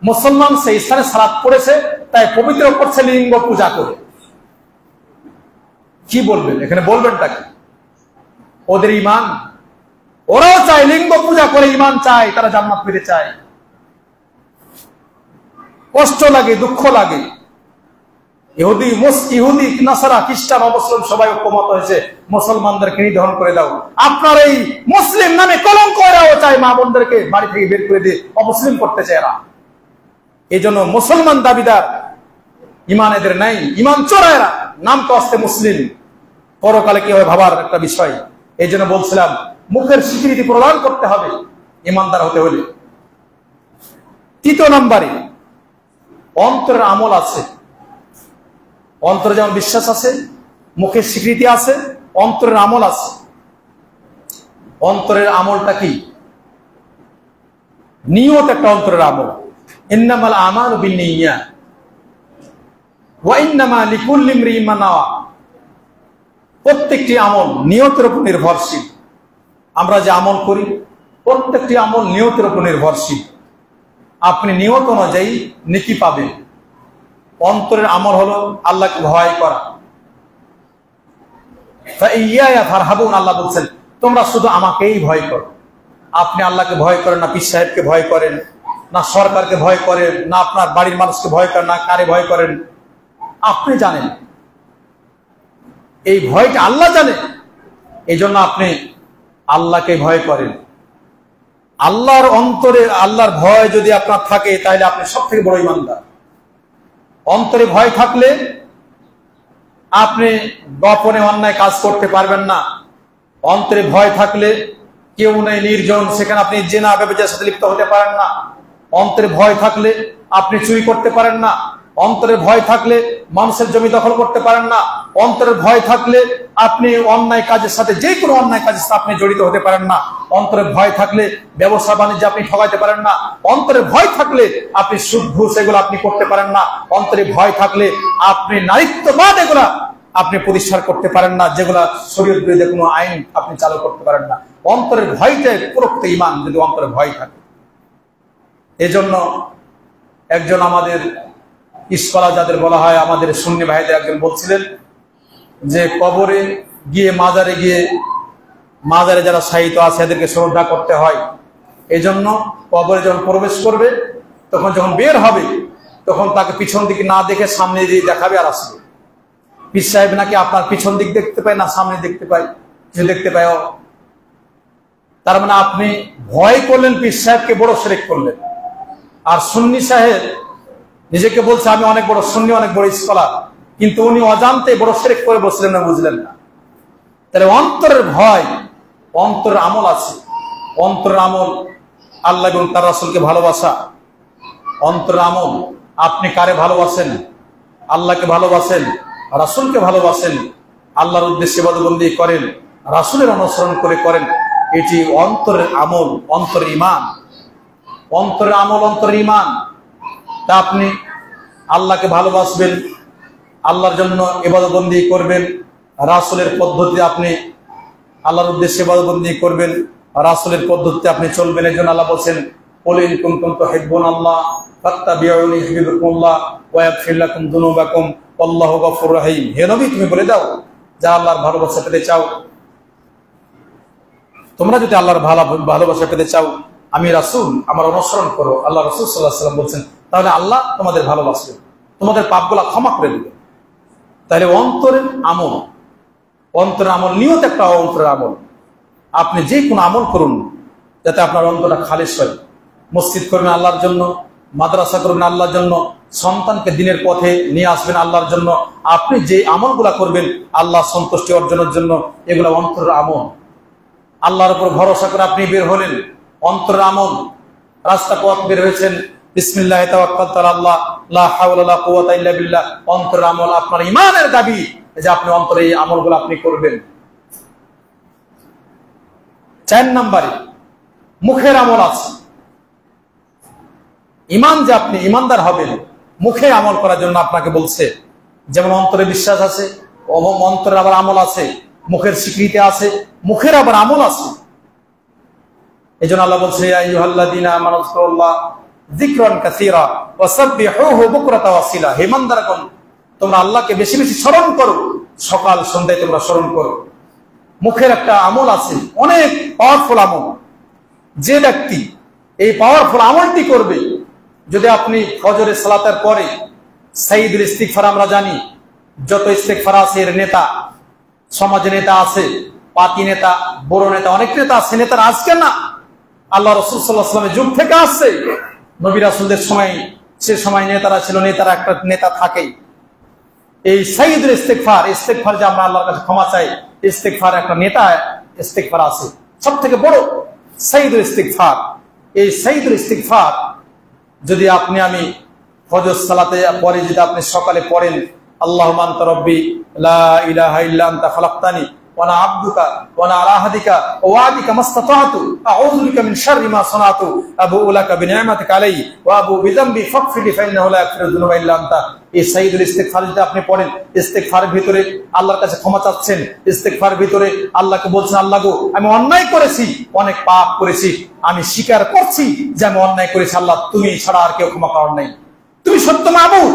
মুসলমান সেই স্থানে সালাত পড়েছে তাই পবিত্র করছে লিঙ্গ পূজা করে। কি বলবেন এখানে? বলবেনটা কি? ওদের ঈমান, ওরাও চায় লিঙ্গ পূজা করে ঈমান চায়, তারা জান্নাত পেতে চায়। কষ্ট লাগে, দুঃখ লাগে। ইহুদি নাসারা খ্রিস্টান অমুসলিম সবাই ঐক্যমত হয়েছে মুসলমানদেরকে নিধন করে দাও। আপনার এই মুসলিম নামে কলঙ্ক এরাও চায় মা বোনদেরকে বাড়ি থেকে বের করে দিয়ে অমুসলিম করতে চায় এরা। এই জন্য মুসলমান দাবিদার, ইমান এদের নাই, ইমান চোরা এরা, নাম তো আসতে মুসলিম, পরকালে কি হবে ভাবার একটা বিষয়। এই জন্য বলছিলাম মুখের স্বীকৃতি প্রদান করতে হবে ইমানদার হতে হলে। তৃতীয় নম্বরে অন্তরের আমল আছে। অন্তরে যেমন বিশ্বাস আছে, মুখের স্বীকৃতি আছে, অন্তরের আমল আছে। অন্তরের আমলটা কি? নিয়ত একটা অন্তরের আমল। ইন্নামাল আমালু বিন্নিয়াত ওয়া ইন্নামা লিকুল্লি ইমরিইন মা নাওয়া। প্রত্যেকটি আমল নিয়তের উপর নির্ভরশীল। আমরা যে আমল করি প্রত্যেকটি আমল নিয়তের উপর নির্ভরশীল। আপনি নিয়ত অনুযায়ী নেকি পাবেন। অন্তরের আমল হলো আল্লাহকে ভয় করা। ফাইয়ায়া ফারহাবুন, আল্লাহ বলছেন তোমরা শুধু আমাকেই ভয় করো। আপনি আল্লাহকে ভয় করেন না, পীর সাহেবকে ভয় করেন না, সরকারকে ভয় করেন না, আপনার বাড়ির মানুষকে ভয় করেন না, কারে ভয় করেন আপনি জানেন। এই ভয়টা আল্লাহ জানে, এই জন্য আপনি আল্লাহকে ভয় করেন। আল্লাহর অন্তরে আল্লাহর ভয় যদি আপনার থাকে তাহলে আপনি সব থেকে বড় ইমানদার। অন্তরে ভয় থাকলে আপনি গোপনে অন্যায় কাজ করতে পারবেন না। অন্তরে ভয় থাকলে কেউ নেই, নির্জন, সেখানে আপনি জেনা ব্যভিচারের সাথে লিপ্ত হতে পারেন না। অন্তরে ভয় থাকলে আপনি চুরি করতে পারেন না। অন্তরে ভয় থাকলে মানুষের জমি দখল করতে পারেন না। অন্তরের ভয় থাকলে আপনি অন্যায় কাজের সাথে, যে কোনো অন্যায় কাজের সাথে আপনি জড়িত হতে পারেন না। অন্তরে ভয় থাকলে ব্যবসা বাণিজ্যে আপনি ঠকাইতে পারেন না। অন্তরে ভয় থাকলে আপনি সুদ ঘুষ এগুলো আপনি করতে পারেন না। অন্তরে ভয় থাকলে আপনি নারীত্ববাদ এগুলা আপনি প্রতিষ্ঠা করতে পারেন না, যেগুলা শরীয়ত বিরোধী কোনো আইন আপনি চালু করতে পারেন না। অন্তরের ভয়টাই প্রকৃত ঈমান, যদি অন্তরে ভয় থাকে। এজন্য একজন আমাদের স্কলার যাদের বলা হয়, আমাদের সুন্নি ভাইদের একজন বলছিলেন যে কবরে গিয়ে, মাজারে গিয়ে, মাজারে যারা শায়িত আছে এদেরকে শ্রদ্ধা করতে হয়। এই জন্য কবরে যখন প্রবেশ করবে তখন যখন বের হবে তখন তাকে পিছন দিকে না দেখে সামনে দিয়ে দেখাবে আর আসবে। পীর সাহেব নাকি আপনার পিছন দিক দেখতে পায় না, সামনে দেখতে পায়, যে দেখতে পায়। তার মানে আপনি ভয় করলেন, পীর সাহেবকে বড় শিরক করলেন। আর সুন্নি সাহেব নিজেকে বলছে আমি অনেক বড় সুন্নি, অনেক বড় স্কলার, কিন্তু উনি অজান্তে বড় শিরক করে বসলেন না, বুঝলেন না। তাহলে অন্তরের ভয়, অন্তরের আমল আছে। অন্তরের আমল আল্লাহ এবং তার রাসূলকে ভালোবাসা। অন্তরের আমল আপনি কারে ভালোবাসেন? আল্লাহকে ভালোবাসেন, রাসূলকে ভালোবাসেন, আল্লাহর উদ্দেশ্যে ইবাদতবন্দি করেন, রাসূলের অনুসরণ করে করেন। এটি অন্তরের আমল, অন্তরের ঈমান। অন্তরের আমল, অন্তরের ঈমান। তা আপনি আল্লাহকে ভালোবাসবেন, আল্লাহর জন্য ইবাদতবন্দি করবেন, রাসূলের পদ্ধতিতে আপনি আল্লাহর উদ্দেশ্যে ইবাদতবন্দি করবেন, রাসূলের পদ্ধতিতে আপনি চলবেন। এর জন্য আল্লাহ বলেন কুল ইন কুনতুম তুহিব্বুনাল্লাহ ফাত্তাবিউনি ইউহিব্বুকুমুল্লাহ ওয়া ইয়াগফির লাকুম যুনুবাকুম আল্লাহু গফুরুর রহিম। হে নবী, তুমি বলে দাও যা আল্লাহর ভালোবাসা পেতে চাও, তোমরা যদি আল্লাহর ভালোবাসা পেতে চাও, আমি রাসূল আমার অনুসরণ করো। আল্লাহ রাসূল সাল্লাল্লাহু আলাইহি ওয়াসাল্লাম বলছেন তাহলে আল্লাহ তোমাদের ভালোবাসবেন, তোমাদের পাপগুলা ক্ষমা করে দিবেন। তাহলে অন্তরের আমল, অন্তরের আমল নিয়ত একটা অন্তরের আমল। আপনি যে কোনো আমল করুন যাতে আপনার অন্তরটা খালিস হয়। মসজিদ করবেন আল্লাহর জন্য, মাদ্রাসা করবেন আল্লাহর জন্য, সন্তানকে দিনের পথে নিয়ে আসবেন আল্লাহর জন্য। আপনি যে আমলগুলা করবেন আল্লাহ সন্তুষ্টি অর্জনের জন্য, এগুলা অন্তরের আমল। আল্লাহর উপর ভরসা করে আপনি বের হলেন, অন্তরের আমল। রাস্তা পথ বের হয়েছেন, বিসমিল্লাহি তাওয়াক্কালতু আলাল্লাহ লা হাওলা ওয়ালা কুওয়াতা ইল্লা বিল্লাহ, অন্তরের আমল। আপনার ঈমানের দাবি যে আপনি অন্তরে এই আমলগুলো আপনি করবেন। 4 নম্বরে মুখের আমল আছে। ঈমান যে আপনি ঈমানদার হবেন, মুখে আমল করার জন্য আপনাকে বলছে। যেমন অন্তরে বিশ্বাস আছে, অন্তরের আবার আমল আছে, মুখের স্বীকৃতি আছে, মুখের আবার আমল আছে। এজন্য আল্লাহ বলছে ইয়া আইয়ুহাল্লাযীনা আমানু যকুরুল্লাহ যিকরান কাসীরা ওয়া সাব্বিহুহু বুকরাতাও ওয়া আসীলা। হে ইমানদারগণ, তোমরা আল্লাহকে বেশি বেশি স্মরণ করো, সকাল সন্ধ্যায় তোমরা স্মরণ করো। মুখের একটা আমল আছে, অনেক পাওয়ারফুল আমল। যে ব্যক্তি এই পাওয়ারফুল আমলটি করবে, যদি আপনি ফজরের সালাতের পরে সাইয়্যিদুল ইস্তিগফার, আমরা জানি যত ইস্তিগফার আছে এর নেতা, সমাজে নেতা আছে, পাতি নেতা, বড় নেতা, অনেক নেতা আছে। নেতার আজকে না, আল্লাহ রাসূল সাল্লাল্লাহু আলাইহি ওয়াসাল্লামের যুগ থেকে আসছে। নবী রাসূলদের সময়, সে সময় নেতারা ছিল, নেতারা একটা নেতা থাকেই। এই সাইয়্যিদুল ইস্তিগফার, ইস্তিগফার যে আমরা আল্লাহর কাছে ক্ষমা চাই, ইস্তিগফার একটা নেতা ইস্তিগফার আছে, সব থেকে বড় সাইয়্যিদুল ইস্তিগফার। এই সাইয়্যিদুল ইস্তিগফার যদি আপনি আমি ফজর সালাতে পরে যদি আপনি সকালে পড়েন, আল্লাহুম্মা আনতা রাব্বি লা ইলাহা ইল্লা আনতা খালাকতানি ওয়া আনা আবদুকা ওয়া আনা আলা আহদিকা ওয়া ওয়া'দিকা মাসতাতা'তু আউযু বিকা মিন শাররি মা সানাতু আবুউ লাকা বিনি'মাতিকা আলাইহি ওয়া আবুউ বিযামবি ফাগফিরলি ফাইন্নাহু লা ইয়াগফিরু যুনুবা ইল্লা আনতা। এই সাইয়্যিদুল ইস্তিগফার যদি আপনি পড়েন, ইস্তিগফারের ভিতরে আল্লাহর কাছে ক্ষমা চাচ্ছেন, ইস্তিগফারের ভিতরে আল্লাহকে বলছেন, আল্লাহ গো, আমি অন্যায় করেছি, অনেক পাপ করেছি, আমি স্বীকার করছি যে আমি অন্যায় করেছি। আল্লাহ, তুমি ছাড়া আর কেউ ক্ষমা করার নাই, তুমি সত্য মাবুদ,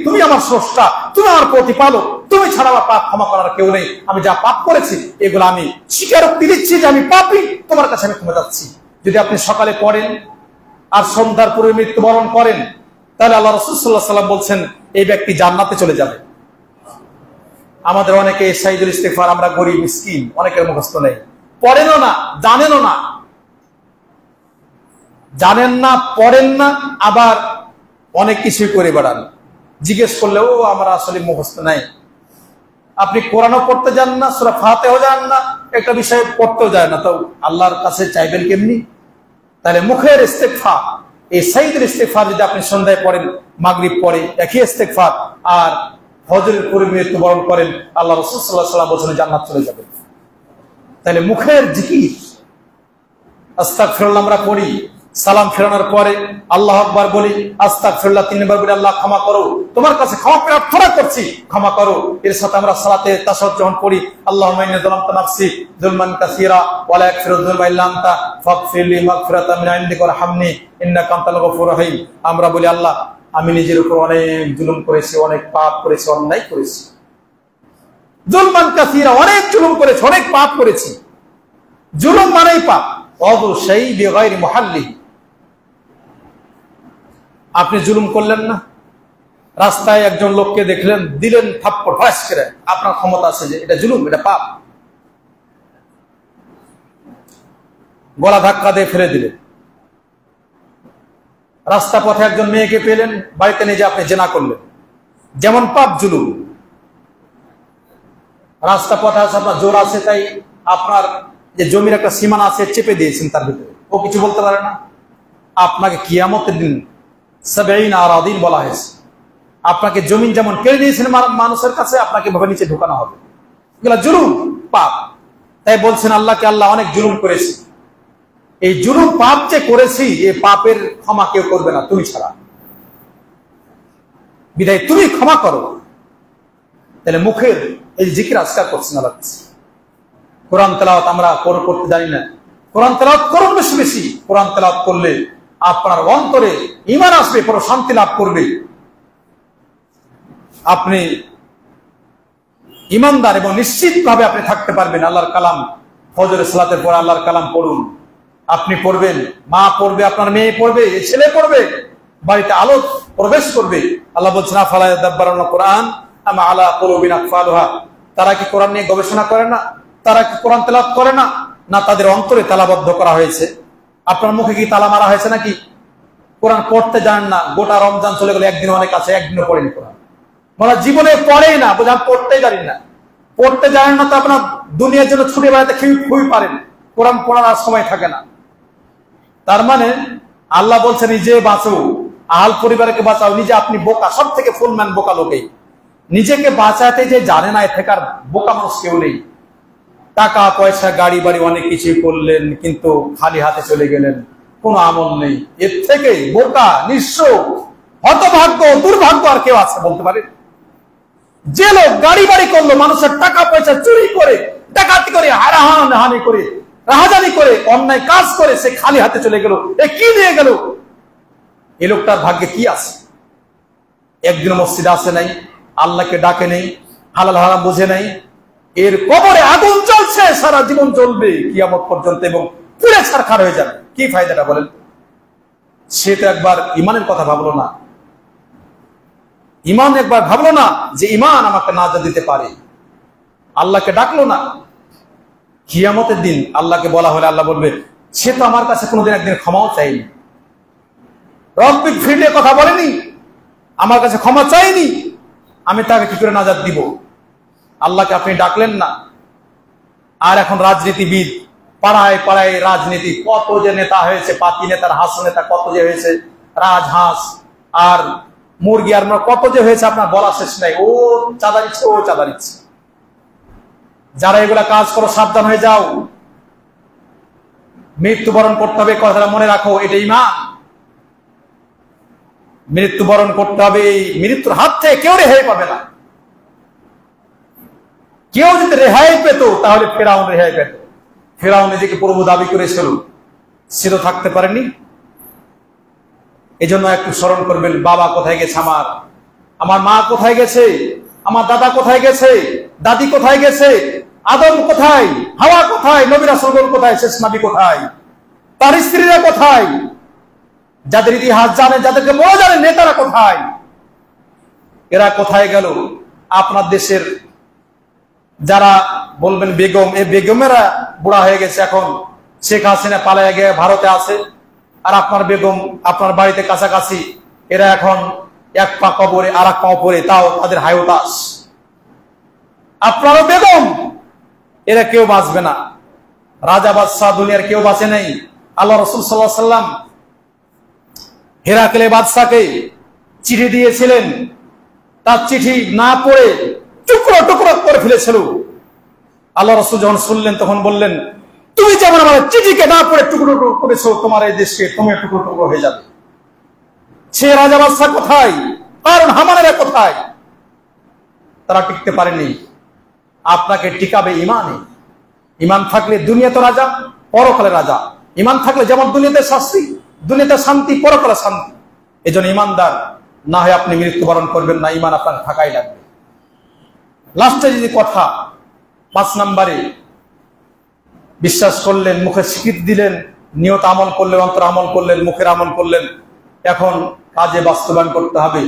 তুমি আমার স্রষ্টা, তুমি আমার প্রতিপালক, তুমি ছাড়া আমার পাপ ক্ষমা করার কেউ নেই। আমি যা পাপ করেছি এগুলো আমি স্বীকারোক্তি দিচ্ছি যে আমি পাপী, তোমার কাছে আমি ক্ষমা চাচ্ছি। যদি আপনি সকালে পড়েন আর সন্ধ্যার পূর্বে মৃত্যুবরণ করেন, তাহলে আল্লাহ রাসূল সাল্লাল্লাহু আলাইহি ওয়াসাল্লাম বলছেন এই ব্যক্তি জান্নাতে চলে যাবে। আমাদের অনেকে সাইয়্যিদুল ইস্তিগফার, আমরা গরিব মিসকিন, অনেকের মুখস্থ নেই, পড়েনও না, জানেনও না, জানেন না, পড়েন না, আবার অনেক কিছুই করে বেড়ান। জিজ্ঞেস করলেও আমার আসলে মুখস্থ নাই। আপনি কোরআনও পড়তে যান না, সূরা ফাতিহাও জানেন না, একটা বিষয় পড়তেও যায় না, তো আল্লাহর কাছে চাইবেন কেমনি? তাহলে মুখের ইস্তিগফার, এই সাইয়্যিদুল ইস্তিগফার যদি আপনি সন্ধ্যায় পড়েন, মাগরিব পড়ে একই ইস্তিগফার, আর ফজরের পূর্বে মৃত্যুবরণ করেন, আল্লাহ রাসূল সাল্লাল্লাহু আলাইহি ওয়াসাল্লাম বলেছেন জান্নাত চলে যাবে। তাহলে মুখের জিকির, আস্তাগফিরুল্লাহ আমরা পড়ি, সালাম ফেরানোর পরে আল্লাহু আকবার বলি, আস্তাগফিরুল্লাহ 3 বার বলি, আল্লাহ ক্ষমা করো, তোমার কাছে ক্ষমা প্রার্থনা করছি, ক্ষমা করো। এর সাথে আমরা সালাতে তাশাহুদ যখন পড়ি, আল্লাহুম্মা ইন্নী যালামতু নাফসি যুলমান কাসীরা ওয়া লা ইয়াগফিরু যুনুবা ইল্লা আনতা ফাগফিরলি মাগফিরাতাম মিন ইনদিকা ওয়ারহামনি ইন্নাকা আনতাল গফুরুর রহিম। আমরা বলি, আল্লাহ, আমি নিজের উপর অনেক জুলুম করেছি, অনেক পাপ করেছি, অন্যায় করেছি, যুলমান কাসীরা, অনেক জুলুম করেছি, অনেক পাপ করেছি। জুলুম মানেই পাপ, ওয়াদু শাই বিগাইরি মুহাল্লিহি। আপনি জুলুম করলেন না, রাস্তায় একজন লোককে দেখলেন, দিলেন থাপ্পড় ফাঁস করে, আপনার ক্ষমতা আছে যে এটা জুলুম, এটা পাপ, গলা ধাক্কা দিয়ে ফেলে দিলেন। রাস্তা পথে একজন মেয়েকে পেলেন, বাড়িতে নিয়ে যে আপনি জেনা করলেন, যেমন পাপ জুলুম। রাস্তা পথে আছে, আপনার জোর আছে, তাই আপনার যে জমির একটা সীমানা আছে চেপে দিয়েছেন তার ভিতরে, ও কিছু বলতে পারে না। আপনাকে কিয়ামতের দিন 70 আরাদিন বলা হয়েছে, আপনাকে জমিন যেমন কেড়ে নিয়েছেন মানুষের কাছে, আপনাকে ভাবে নিচে ঢোকানো হবে। এগুলা জুলুম, পাপ। তাই বলছেন আল্লাহকে, আল্লাহ অনেক জুলুম করেছি, এই জুলুম পাপ যে করেছি, এই পাপের ক্ষমা কেউ করবে না তুমি ছাড়া, বিধায় তুমি ক্ষমা করো। তাহলে মুখের এই জিকির আজকার করছেন আল্লাহ। কোরআন তেলাওয়াত আমরা করতে জানি না, কোরআন তেলাওয়াত করুন বেশি বেশি। কোরআন তেলাওয়াত করলে আপনার অন্তরে ঈমান আসবে, পুরো শান্তি লাভ করবে, আপনি ঈমানদার এবং নিশ্চিত ভাবে আপনি থাকতে পারবেন। আল্লাহর কালাম, ফজরের সালাতের পর আল্লাহর কালাম পড়ুন, আপনি পড়বেন, মা পড়বে, আপনার মেয়ে পড়বে, ছেলে পড়বে, বাড়িতে আলো প্রবেশ করবে। আল্লাহ বলছেন আফালা ইয়াদাব্বারুনা কুরআন আম আলা কুলুবিন আকফালুহা। তারা কি কোরআন নিয়ে গবেষণা করে না? তারা কি কোরআন তেলাওয়াত করে না? না, তাদের অন্তরে তালাবদ্ধ করা হয়েছে। আপনার মুখে কি তালা মারা হয়েছে নাকি? কোরআন পড়তে জানেন না, গোটা রমজান চলে গেল, একদিন অনেক আছে, একদিনও পড়েনি কোরআন, মানে জীবনে পড়েই না, বোঝান পড়তেই জানি না। পড়তে জানেন না তো আপনার দুনিয়ার জন্য ছুটে বেড়াতে খুবই পারেন, কোরআন পড়ার আর সময় থাকে না। তার মানে আল্লাহ বলছে নিজে বাঁচো, আল পরিবারকে বাঁচাও, নিজে আপনি বোকা, সব থেকে ফুলম্যান বোকা লোকেই। নিজেকে বাঁচাতে যে জানে না, এর থেকে আর বোকা মানুষ কেউ নেই। টাকা পয়সা গাড়ি বাড়ি অনেক কিছুই করলেন, কিন্তু খালি হাতে চলে গেলেন, কোনো আমল নেই। এর থেকে বোকা, নিঃস্ব, হতভাগ্য, দুর্ভাগ্য আর কেউ আছে বলতে পারে? যে লোক গাড়ি বাড়ি করলো, মানুষের টাকা পয়সা চুরি করে, ডাকাতি করে, হারাহানি করে, রাহাজানি করে অন্যায় কাজ করে সে খালি হাতে চলে গেল, এ কি নিয়ে গেল? এই লোকটার ভাগ্যে কি আছে? একদিন মসজিদে আসে নাই, আল্লাহকে ডাকে নেই, হালাল হারাম বুঝে নাই, এর কবরে আগুন জ্বলছে, সারা জীবন জ্বলবে কিয়ামত পর্যন্ত এবং পুরে ছারখার হয়ে যাবে। কি ফায়দাটা বলেন? সে তো একবার ইমানের কথা ভাবলো না, ইমান একবার ভাবলো না যে ইমান আমাকে নাজাত দিতে পারে, আল্লাহকে ডাকলো না। কিয়ামতের দিন আল্লাহকে বলা হলে আল্লাহ বলবে, সে তো আমার কাছে কোনোদিন একদিন ক্ষমাও চাইনি, রব্বিক ফিরলে কথা বলেনি, আমার কাছে ক্ষমা চাইনি, আমি তাকে কি করে নাজাত দিব? আল্লাহকে আপনি ডাকলেন না। আর এখন রাজনীতিবিদ, পাড়ায় পাড়ায় রাজনীতি, কত যে নেতা হয়েছে, পাতি নেতার হাস নেতা কত যে হয়েছে, রাজহাঁস আর মুরগি আর কত যে হয়েছে, আপনার বলা শেষ নাই। ও চাঁদা দিচ্ছে, ও চাঁদা দিচ্ছে। যারা এগুলা কাজ করো সাবধান হয়ে যাও, মৃত্যুবরণ করতে হবে, কথাটা মনে রাখো, এটা ঈমান। মৃত্যুবরণ করতে হবে, মৃত্যুর হাত থেকে কেউ রেহাই পাবে না। কেউ যদি রেহাই পেত তাহলে ফেরাউন রেহাই পেত। ফেরাউন নিজেকে প্রভু দাবি করেছিল, সে তো থাকতে পারেনি। এজন্য একটু স্মরণ করবেন, বাবা কোথায় গেছে, আমার মা কোথায় গেছে, আমার দাদা কোথায় গেছে, দাদি কোথায় গেছে, আদম কোথায়, হাওয়া কোথায়, নবী রাসূলগণ কোথায়, শেষ নবী কোথায়, তার স্ত্রীরা কোথায়, যাদের ইতিহাস জানে, যাদেরকে বড় জানে, নেতারা কোথায়, এরা কোথায় গেল? আপনার দেশের যারা বলবেন বেগম, এই বেগমেরা বুড়া হয়ে গেছে, এখন শেখ হাসিনা পালায় গিয়ে ভারতে আছে, আর আপনার বেগম আপনার বাড়িতে কাছাকাছি, এরা এখন এক পা কবরে আর এক পা পরে, তাও তাদের হায়তাস। আপনারও বেগম, এরা কেউ বাঁচবে না। রাজা বাদশাহ দুনিয়ার কেউ বাঁচে নাই। আল্লাহ রাসূল সাল্লাল্লাহু আলাইহি ওয়াসাল্লাম হেরাকেলে বাদশাকে চিঠি দিয়েছিলেন, তার চিঠি না পড়ে টুকরো টুকরো করে ফেলেছিল। আল্লাহ রাসূল যখন শুনলেন তখন বললেন, তুমি যেমন আমার চিঠিকে না পড়ে টুকরো টুকরো করেছো, তোমার এই দেশকে তুমি টুকরো টুকরো হয়ে যাবে। সে রাজা বাদশাহ কোথায়, কারণ হামানেরা কোথায়? তারা টিকতে পারেনি। আপনাকে টিকাবে ইমানে। ইমান থাকলে দুনিয়াতে রাজা, পরকালে রাজা। ইমান থাকলে যেমন দুনিয়াতে শাস্তি, দুনিয়াতে শান্তি, পরকালে শান্তি। এজন্য ইমানদার না হয় আপনি মৃত্যুবরণ করবেন না, ইমান আপনার থাকাই লাগবে। লাস্টে যদি কথা, 5 নম্বরে বিশ্বাস করলেন, মুখে স্বীকৃতি দিলেন, নিয়ত আমল করলেন, অন্তর আমল করলেন, মুখের আমল করলেন, এখন কাজে বাস্তবায়ন করতে হবে।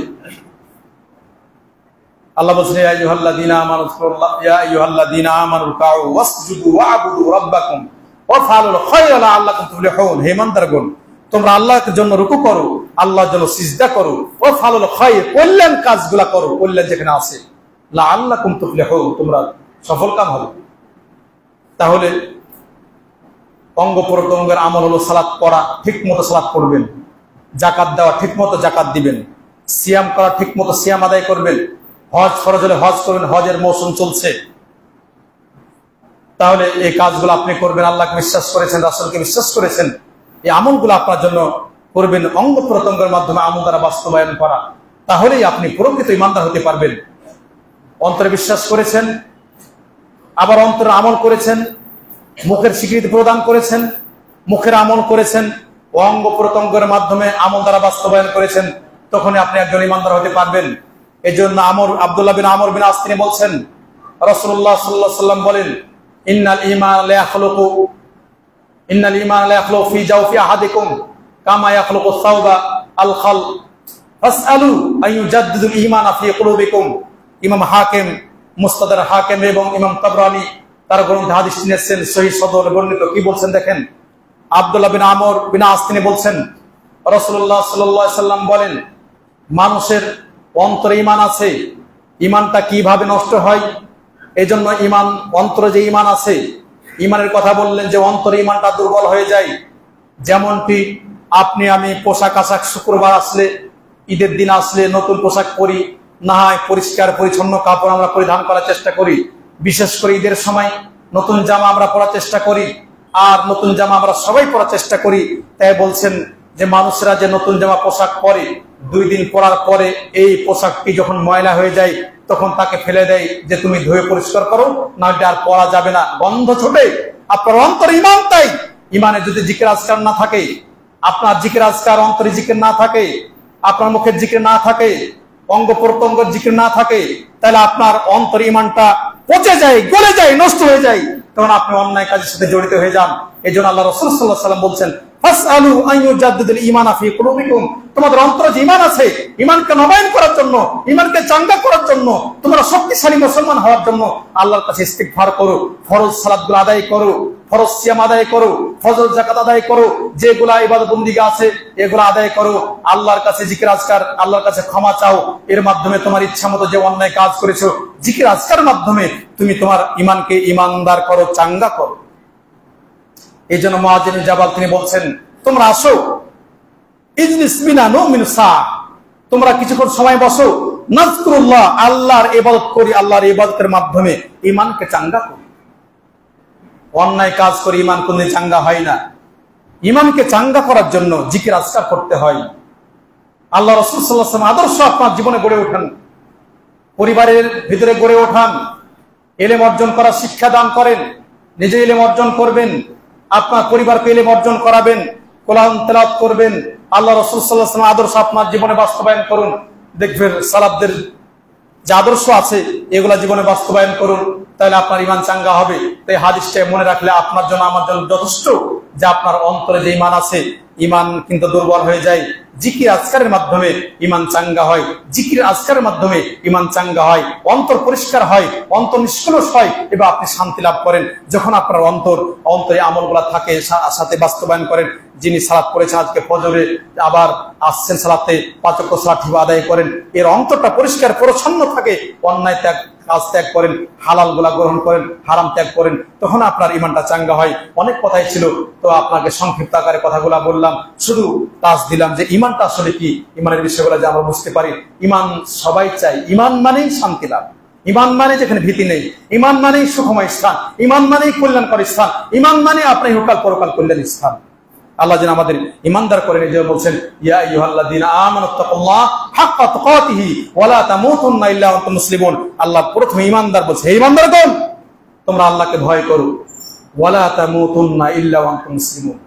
আল্লাহ বলছেন, ইয়া আইয়ুহাল্লাযীনা আমানু যকুরুল্লাহ, ইয়া আইয়ুহাল্লাযীনা আমানু রুকউ ওয়াসজুদু ওয়া'বুদু রাব্বাকুম ওয়াফআলুল খায়রা লাআল্লাকুম তুফলিহুন। হে ইমানদারগণ, তোমরা আল্লাহর জন্য রুকু করো, আল্লাহর জন্য সিজদা করো, ওয়াফআলুল খায়র, কল্যাণ কাজগুলা করো, কল্যাণ যেখানে আছে, লাআল্লাকুম তুফলিহুন, তোমরা সফলকাম হবে। তাহলে অঙ্গ প্রত্যঙ্গের আমল হলো সালাত পড়া, ঠিকমতো সালাত পড়বেন, যাকাত দেওয়া ঠিকমতো যাকাত দিবেন, সিয়াম করা ঠিকমতো সিয়াম আদায় করবেন, হজ ফরজ হলে হজ করবেন, হজের মৌসুম চলছে। তাহলে এই কাজগুলো আপনি করবেন, আল্লাহকে বিশ্বাস করেছেন, রাসূলকে বিশ্বাস করেছেন, এই আমলগুলো আপনার জন্য করবেন। অঙ্গ প্রত্যঙ্গের মাধ্যমে আমল দ্বারা বাস্তবায়ন করা, তাহলেই আপনি প্রকৃত ইমানদার হতে পারবেন। অন্তরে বিশ্বাস করেছেন, আবার অন্তরে আমল করেছেন, মুখের স্বীকৃতি প্রদান করেছেন, মুখের আমল করেছেন, অঙ্গ প্রত্যঙ্গের মাধ্যমে আমল দ্বারা বাস্তবায়ন করেছেন, তখনই আপনি একজন ইমানদার হতে পারবেন। এই জন্য আব্দুল্লাহ বিন আমর বিন আস তিনি বলছেন, রাসূলুল্লাহ সাল্লাল্লাহু আলাইহি ওয়াসাল্লাম বলেন, ইন্নাল ঈমান লা ইয়াখলু ফি জাওফি আহাদিকুম কামা ইয়াখলুকু সাওবা আল খাল ফাসআলু আন ইউজাদ্দিদুল ঈমানা ফি কুলুবিকুম। ইমাম হাকিম, মুস্তাদরাক হাকিম এবং ইমাম তাবরানী তার গ্রন্থে হাদিস নিয়েছেন, সহিহ সদরে বর্ণিত। কি বলছেন দেখেন, আব্দুল্লাহ বিন আমর বিন আস তিনি বলছেন, রাসূলুল্লাহ সাল্লাল্লাহু আলাইহি ওয়াসাল্লাম বলেন, মানুষের অন্তরে ঈমান আছে, ঈমানটা কিভাবে নষ্ট হয়? এই জন্য ঈমান, অন্তরে যে ঈমান আছে, ঈমানের কথা বললেন যে অন্তরে ঈমানটা দুর্বল হয়ে যায়। যেমনটি আপনি আমি পোশাক আশাক শুক্রবার আসলে, ঈদের দিন আসলে নতুন পোশাক পরি, না হয় পরিষ্কার পরিচ্ছন্ন কাপড় আমরা পরিধান করার চেষ্টা করি। বিশেষ করে ঈদের সময় নতুন জামা আমরা পরার চেষ্টা করি, আর নতুন জামা আমরা সবাই পরার চেষ্টা করি। তাই বলছেন যে মানুষরা যে নতুন জামা পোশাক পরে, 2 দিন পরার পরে এই পোশাকটি যখন ময়লা হয়ে যায় তখন তাকে ফেলে দেয় যে তুমি ধুয়ে পরিষ্কার করো, না আর পরা যাবে না, গন্ধ ছোটে। আপনার অন্তর ঈমান। তাই ঈমানে যদি জিকির আজকার না থাকে, আপনার জিকির আজকার অন্তরে জিকির না থাকে, আপনার মুখের জিকির না থাকে, অঙ্গ প্রত্যঙ্গের জিকির না থাকে, তাহলে আপনার অন্তর ঈমানটা পচে যায়, গলে যায়, নষ্ট হয়ে যায়, তখন আপনি অন্যায় কাজের সাথে জড়িত হয়ে যান। এই জন্য আল্লাহ রাসূল সাল্লাল্লাহু আলাইহি ওয়াসাল্লাম বলছেন, ফাসআলু আন ইউজাদ্দিদুল ঈমানা ফি কুলুবিকুম, তোমাদের অন্তরে যে ঈমান আছে, ঈমানকে নবায়ন করার জন্য, ঈমানকে চাঙ্গা করার জন্য, তোমরা শক্তিশালী মুসলমান হওয়ার জন্য আল্লাহর কাছে ইস্তিগফার করো, ফরজ সালাতগুলো আদায় করো, ফরজ সিয়াম আদায় করো, ফজর যাকাত আদায় করো, যেগুলা ইবাদত বন্দিগি আছে এগুলো আদায় করো, আল্লাহর কাছে জিকির আজকার, আল্লাহর কাছে ক্ষমা চাও। এর মাধ্যমে তোমার ইচ্ছা মতো যে অন্যায় কাজ করেছো, জিকির আজকার মাধ্যমে তুমি তোমার ঈমানকে ঈমানদার করো, চাঙ্গা করো। এই জন্য মুআয ইবনে জাবাল তিনি বলছেন, তোমরা আসো, ইজলিস বিনা নুমিনু সা, তোমরা কিছুক্ষণ সময় বসো, নাযকুরুল্লাহ, আল্লাহর ইবাদত করি, আল্লাহর ইবাদতের মাধ্যমে ঈমানকে চাঙ্গা করি। অন্যায় কাজ করে ঈমান কোনদিন চাঙ্গা হয় না। ঈমানকে চাঙ্গা করার জন্য জিকির আজকার করতে হয়। আল্লাহ রাসূল সাল্লাল্লাহু আলাইহি ওয়াসাল্লাম আদর্শ আপনার জীবনে গড়ে ওঠান, পরিবারের ভিতরে গড়ে ওঠান, ইলম অর্জন করার শিক্ষা দান করেন, নিজে ইলম অর্জন করবেন, আপনার পরিবারকে ইলম অর্জন করাবেন, কোরআন তেলাওয়াত করবেন, আল্লাহ রাসূল সাল্লাল্লাহু আলাইহি ওয়াসাল্লাম আদর্শ আপনার জীবনে বাস্তবায়ন করুন। দেখবেন সালাফদের যে আদর্শ আছে এগুলা জীবনে বাস্তবায়ন করুন, তাহলে আপনার ঈমান চাঙ্গা হবে। তাই হাদিসটা মনে রাখলে আপনার জন্য আমার জন্য যথেষ্ট, যে আপনার অন্তরে যে ঈমান আছে, ঈমান কিন্তু দুর্বল হয়ে যায়। জিকির আজকারের মাধ্যমে ঈমান চাঙ্গা হয়, জিকির আজকারের মাধ্যমে ঈমান চাঙ্গা হয়, অন্তর পরিষ্কার হয়, অন্তর নিষ্কলুষ হয়, এবং আপনি শান্তি লাভ করেন। যখন আপনার অন্তরে আমলগুলা থাকে, সাথে বাস্তবায়ন করেন। যিনি সালাত করেছেন আজকে ফজরে, আবার আসছেন সালাতে, 5 ওয়াক্ত সালাত ঠিক আদায় করেন, এর অন্তরটা পরিষ্কার পরিচ্ছন্ন থাকে, অন্যায় কাজ ত্যাগ করেন, হালাল গুলা গ্রহণ করেন, হারাম ত্যাগ করেন, তখন আপনার ঈমানটা চাঙ্গা হয়। অনেক কথাই ছিল, তো আপনাকে সংক্ষিপ্ত আকারে কথাগুলা বললাম, শুধু তাজ দিলাম যে ঈমানটা আসলে কি, ঈমানের বিষয়গুলো যে আমরা বুঝতে পারি। ঈমান সবাই চাই, ঈমান মানেই শান্তি লাভ, ঈমান মানে যেখানে ভীতি নেই, ঈমান মানেই সুখময় স্থান, ঈমান মানেই কল্যাণকর স্থান, ঈমান মানে আপনার ইহকাল পরকাল কল্যাণের স্থান। আল্লাহ যেন আমাদের ঈমানদার করেন। এই যে বলছেন, ইয়া আইয়ুহাল্লাযীনা আমানুত্তাকুল্লাহ হাক্কা তুকাতিহি ওয়া লা তামুতুন্না ইল্লা ওয়া আনতুম মুসলিমুন। আল্লাহ প্রথমে ঈমানদার বলছে, হে ঈমানদারগণ, তোমরা আল্লাহকে ভয় করো, ওয়া লা তামুতুন্না ইল্লা ওয়া আনতুম মুসলিমুন।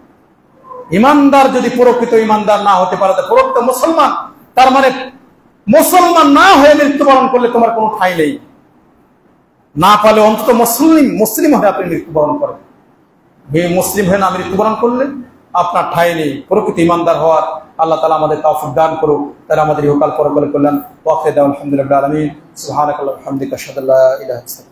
ঈমানদার যদি প্রকৃত ঈমানদার না হতে পারে, প্রকৃত মুসলমান, তার মানে মুসলমান না হয়ে মৃত্যুবরণ করলে তোমার কোনো ঠাঁই নেই। না পারলে অন্তত মুসলিম হয়ে আপনি মৃত্যুবরণ করেন। মুসলিম হয়ে না মৃত্যুবরণ করলে আপনার ঠাঁই নেই। প্রকৃত ঈমানদার হওয়ার আল্লাহ তাআলা আমাদের তৌফিক দান করুক, তাহলে আমাদের ইহকাল পরকাল কল্যাণ। ওয়া আখিরু দাওয়ানা আলহামদুলিল্লাহি রাব্বিল আলামিন। সুবহানাকাল্লাহু ওয়া বিহামদিকা আশহাদু আল্লা ইলাহা ইল্লা আনতা।